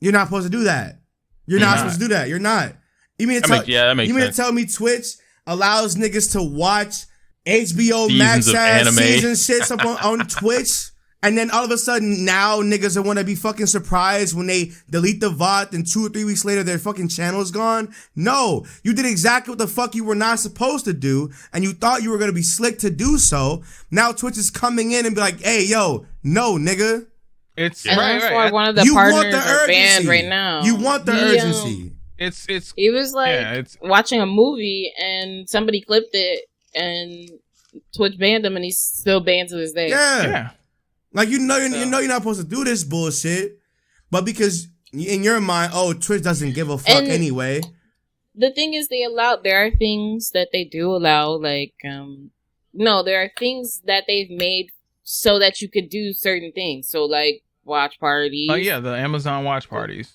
you're not supposed to do that. You're not supposed to do that. You're not. You mean to tell me Twitch allows niggas to watch HBO Max season shit on Twitch? And then all of a sudden now niggas want to be fucking surprised when they delete the VOD and 2 or 3 weeks later their fucking channel's gone? No, you did exactly what the fuck you were not supposed to do and you thought you were going to be slick to do so. Now Twitch is coming in and be like, hey, yo, no, nigga. It's and that's why one of the partners are banned right now. You want the urgency. It was like watching a movie and somebody clipped it and Twitch banned him and he's still banned to this day. Yeah. Like you're not supposed to do this bullshit, but because in your mind, Twitch doesn't give a fuck anyway. The thing is, there are things that they do allow, like there are things that they've made so that you could do certain things. So like watch parties. Oh yeah, the Amazon watch parties.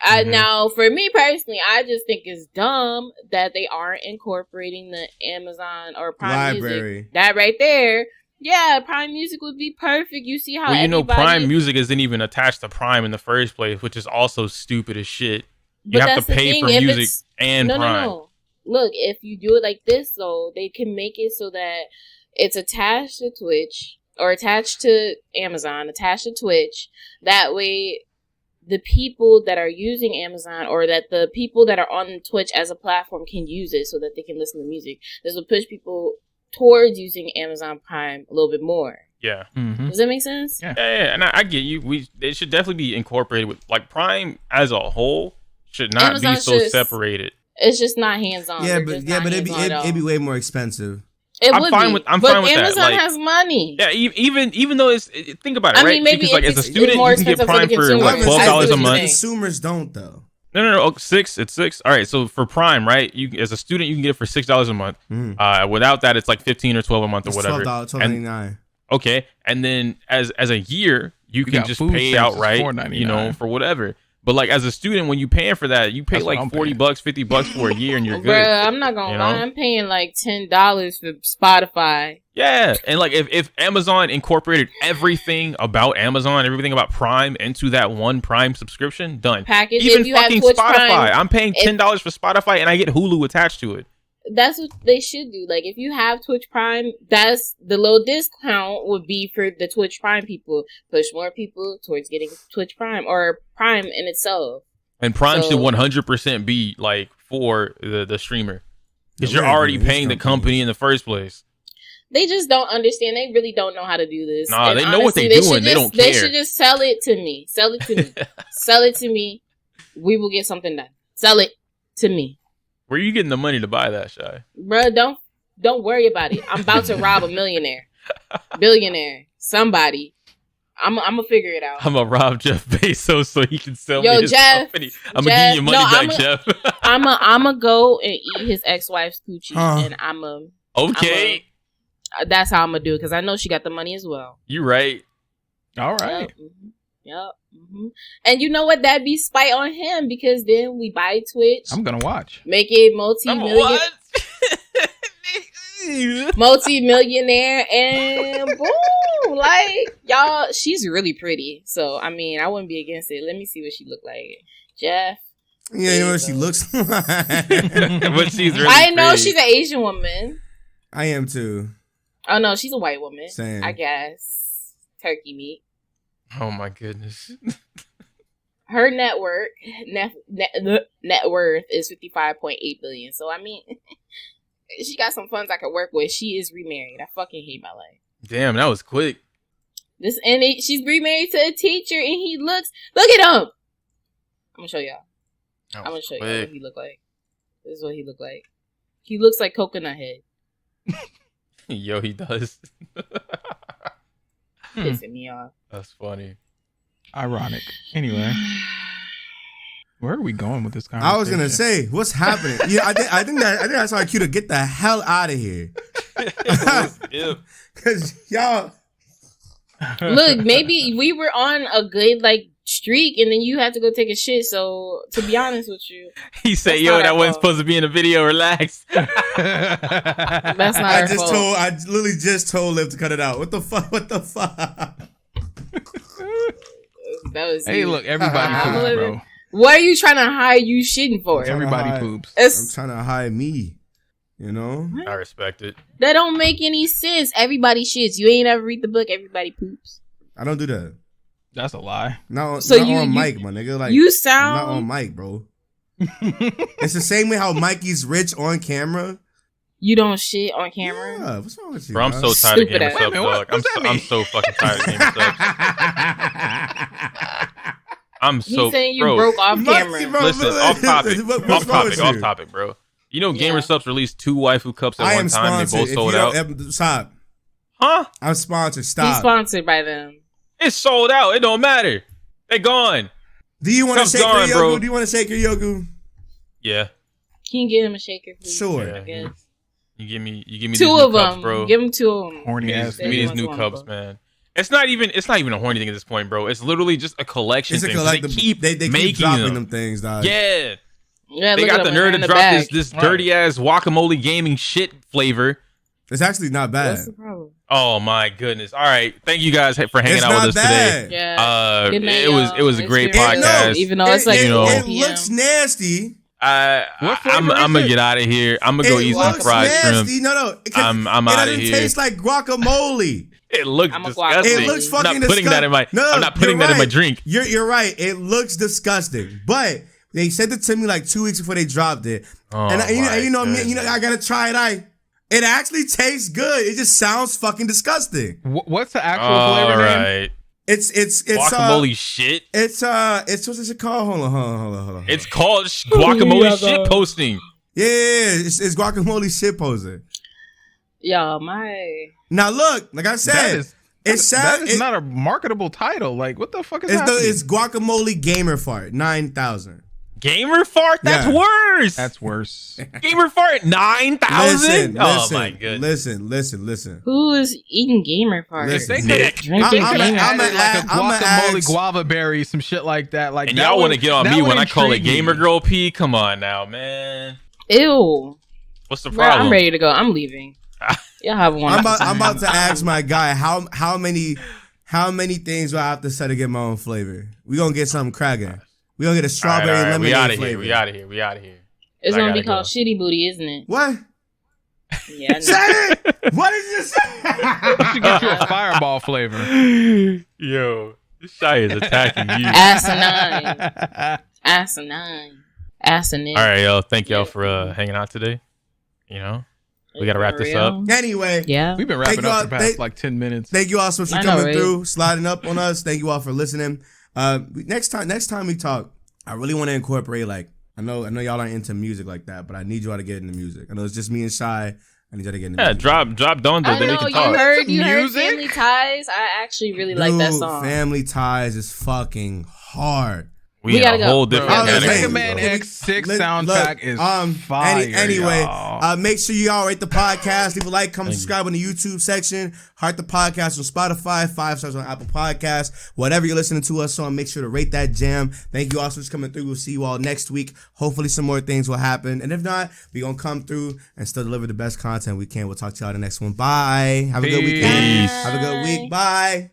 Now, for me personally, I just think it's dumb that they aren't incorporating the Amazon or Prime library. Music. That right there. Yeah, Prime Music would be perfect. You see how Prime Music isn't even attached to Prime in the first place, which is also stupid as shit. You have to pay for music and Prime. No. Look, if you do it like this, though, they can make it so that it's attached to Twitch, or attached to Amazon, attached to Twitch. That way, the people that are using Amazon or that the people that are on Twitch as a platform can use it so that they can listen to music. This will push people towards using Amazon Prime a little bit more. Yeah. Mm-hmm. Does that make sense? Yeah, and I get you. It should definitely be incorporated with like Prime as a whole should not Amazon be so separated. It's just not hands on. Yeah, but it'd be way more expensive. It I'm would fine be. with Amazon that. Like, has money. Yeah, even though think about it, I right? mean, maybe because like if as a it's student, more you can get expensive for Prime the for consumer. what, $12 a month. Consumers don't though. No. It's six. All right, so for Prime, right? You as a student, you can get it for $6 a month. Without that, it's like 15 or 12 a month or whatever. $12.99. Okay, and then as a year, you can just pay outright, for whatever. But like as a student, when you paying for that, you pay like $40, $50 for a year, and you're good. Bruh, I'm not gonna lie, I'm paying like $10 for Spotify. Yeah, and like if Amazon incorporated everything about Amazon, everything about Prime into that one Prime subscription, done. Package. Even if you fucking have Twitch Spotify, Prime, I'm paying $10 for Spotify, and I get Hulu attached to it. That's what they should do. Like, if you have Twitch Prime, that's the little discount would be for the Twitch Prime people. Push more people towards getting Twitch Prime or Prime in itself. And Prime should 100% be like for the streamer, because you're already paying the company in the first place. They just don't understand. They really don't know how to do this. Nah, and they know what they're doing. They don't care. They should just sell it to me. Sell it to me. Sell it to me. We will get something done. Sell it to me. Where are you getting the money to buy that, Shy? Bruh, don't worry about it. I'm about to rob a millionaire. Billionaire. Somebody. I'm gonna figure it out. I'm gonna rob Jeff Bezos so he can sell me his Jeff, company. I'm gonna give you your money back, Jeff. I'm gonna go and eat his ex-wife's coochie, and Okay. That's how I'm gonna do it, because I know she got the money as well. You right. All right. Yep. And you know what? That'd be spite on him, because then we buy Twitch. I'm gonna watch. Make it multi-millionaire, and boom! Like, y'all, she's really pretty. So I mean, I wouldn't be against it. Let me see what she look like, Jeff. Yeah, you know what she looks like. But she's really I know pretty. she's an Asian woman. I am too. Oh no, she's a white woman. Same. I guess turkey meat. Oh my goodness. Her net worth is $55.8 billion. So I mean, she got some funds I could work with. She is remarried. I fucking hate my life. Damn, that was quick. She's remarried to a teacher, and he look at him. I'm gonna show y'all. I'm gonna show y'all what he look like. This is what he look like. He looks like Coconut Head. Yo, he does. Pissing me off. That's funny. Ironic. Anyway, where are we going with this conversation? I was gonna say, what's happening? Yeah, I think that's our cue to get the hell out of here. Because y'all, look, maybe we were on a good streak, and then you had to go take a shit. So to be honest with you, he said, "Yo, that wasn't supposed to be in the video. Relax." That's not our fault. I literally just told Liv to cut it out. What the fuck? That was hey, you. look, everybody poops, bro. What are you trying to hide you shitting for? Everybody poops. I'm trying to hide me. You know? I respect it. That don't make any sense. Everybody shits. You ain't ever read the book. Everybody poops. I don't do that. That's a lie. Not So on mic, my nigga. Like, you sound I'm not on mic, bro. It's the same way how Mikey's rich on camera. You don't shit on camera. Yeah, what's wrong with you? Bro, I'm so tired of Gamer Subs, dog. I'm so fucking tired of Gamer Subs. He's saying you broke off camera. Listen, off topic, bro. You know, Gamer Subs released 2 waifu cups at one time. They both sold out. Stop. Huh? I'm sponsored. Stop. He's sponsored by them. It's sold out. It don't matter. They gone. Do you want to shake your Yogu? Do you want to shake your Yogu? Yeah. Can you get him a shaker, please? Sure. I guess. You give me 2 these of new them, cups, bro. Give him 2 of them. Horny ass. Give me these new cups, man. It's not even a horny thing at this point, bro. It's literally just a collection thing. They keep keep dropping them things, dog. Yeah. Yeah, they got the nerve to drop this dirty ass guacamole gaming shit flavor. It's actually not bad. What's the problem? Oh my goodness! All right, thank you guys for hanging out with us today. Yeah. Good night, it was a great podcast. Even though it's it looks nasty. I'm gonna get out of here. I'm gonna go eat some fried shrimp. No, I'm out of here. It doesn't taste like guacamole. It looks I'm a disgusting. It looks fucking I'm not putting that in my. No, I'm not putting that in my drink. You're right. It looks disgusting, but they sent it to me like 2 weeks before they dropped it, and you know me, I gotta try it. It actually tastes good. It just sounds fucking disgusting. What's the actual flavor name? It's guacamole shit. It's what's it called? Hold on. It's called guacamole shit posting. Yeah, it's guacamole shit posting. Yo, my. Now look, like I said, that is not a marketable title. Like, what the fuck is that? It's guacamole gamer fart 9,000. Gamer fart? That's worse. That's worse. Gamer fart 9,000. Oh my goodness. Listen. Who is eating gamer parts? Nick. Drinking I'm gamer gonna parts. like a guacamole guava berry, some shit like that. Like, and y'all want to get on me when I call it gamer girl P? Come on now, man. Ew. What's the Bro, problem? I'm ready to go. I'm leaving. Y'all have one. I'm about to ask my guy how many things do I have to say to get my own flavor? We gonna get something cracking. We gonna get a strawberry lemonade flavor. We out of here. It's gonna be called Shitty Booty, isn't it? What? Yeah. Say it. What did you say? You should get you a fireball flavor. Yo, this Shy is attacking you. Asinine. All right, yo. Thank y'all for hanging out today. You know, we gotta wrap this up. Anyway, yeah, we've been wrapping up for past like 10 minutes. Thank you all so much for coming through, sliding up on us. Thank you all for listening. Next time we talk, I really want to incorporate, like, I know y'all aren't into music like that, but I need y'all to get into music. I know it's just me and Shy. I need y'all to get into music. Drop Donzo, then we can talk. You heard Family Ties? I actually really like that song. Family Ties is fucking hard. We got a whole different Mega Man X6 soundtrack is fire. Anyway, make sure y'all rate the podcast, leave a like, comment, subscribe on the YouTube section, heart the podcast on Spotify, 5 stars on Apple Podcasts, whatever you're listening to us on. Make sure to rate that jam. Thank you all for just coming through. We'll see you all next week. Hopefully, some more things will happen, and if not, we gonna come through and still deliver the best content we can. We'll talk to y'all in the next one. Bye. Have a good weekend. Have a good week. Bye.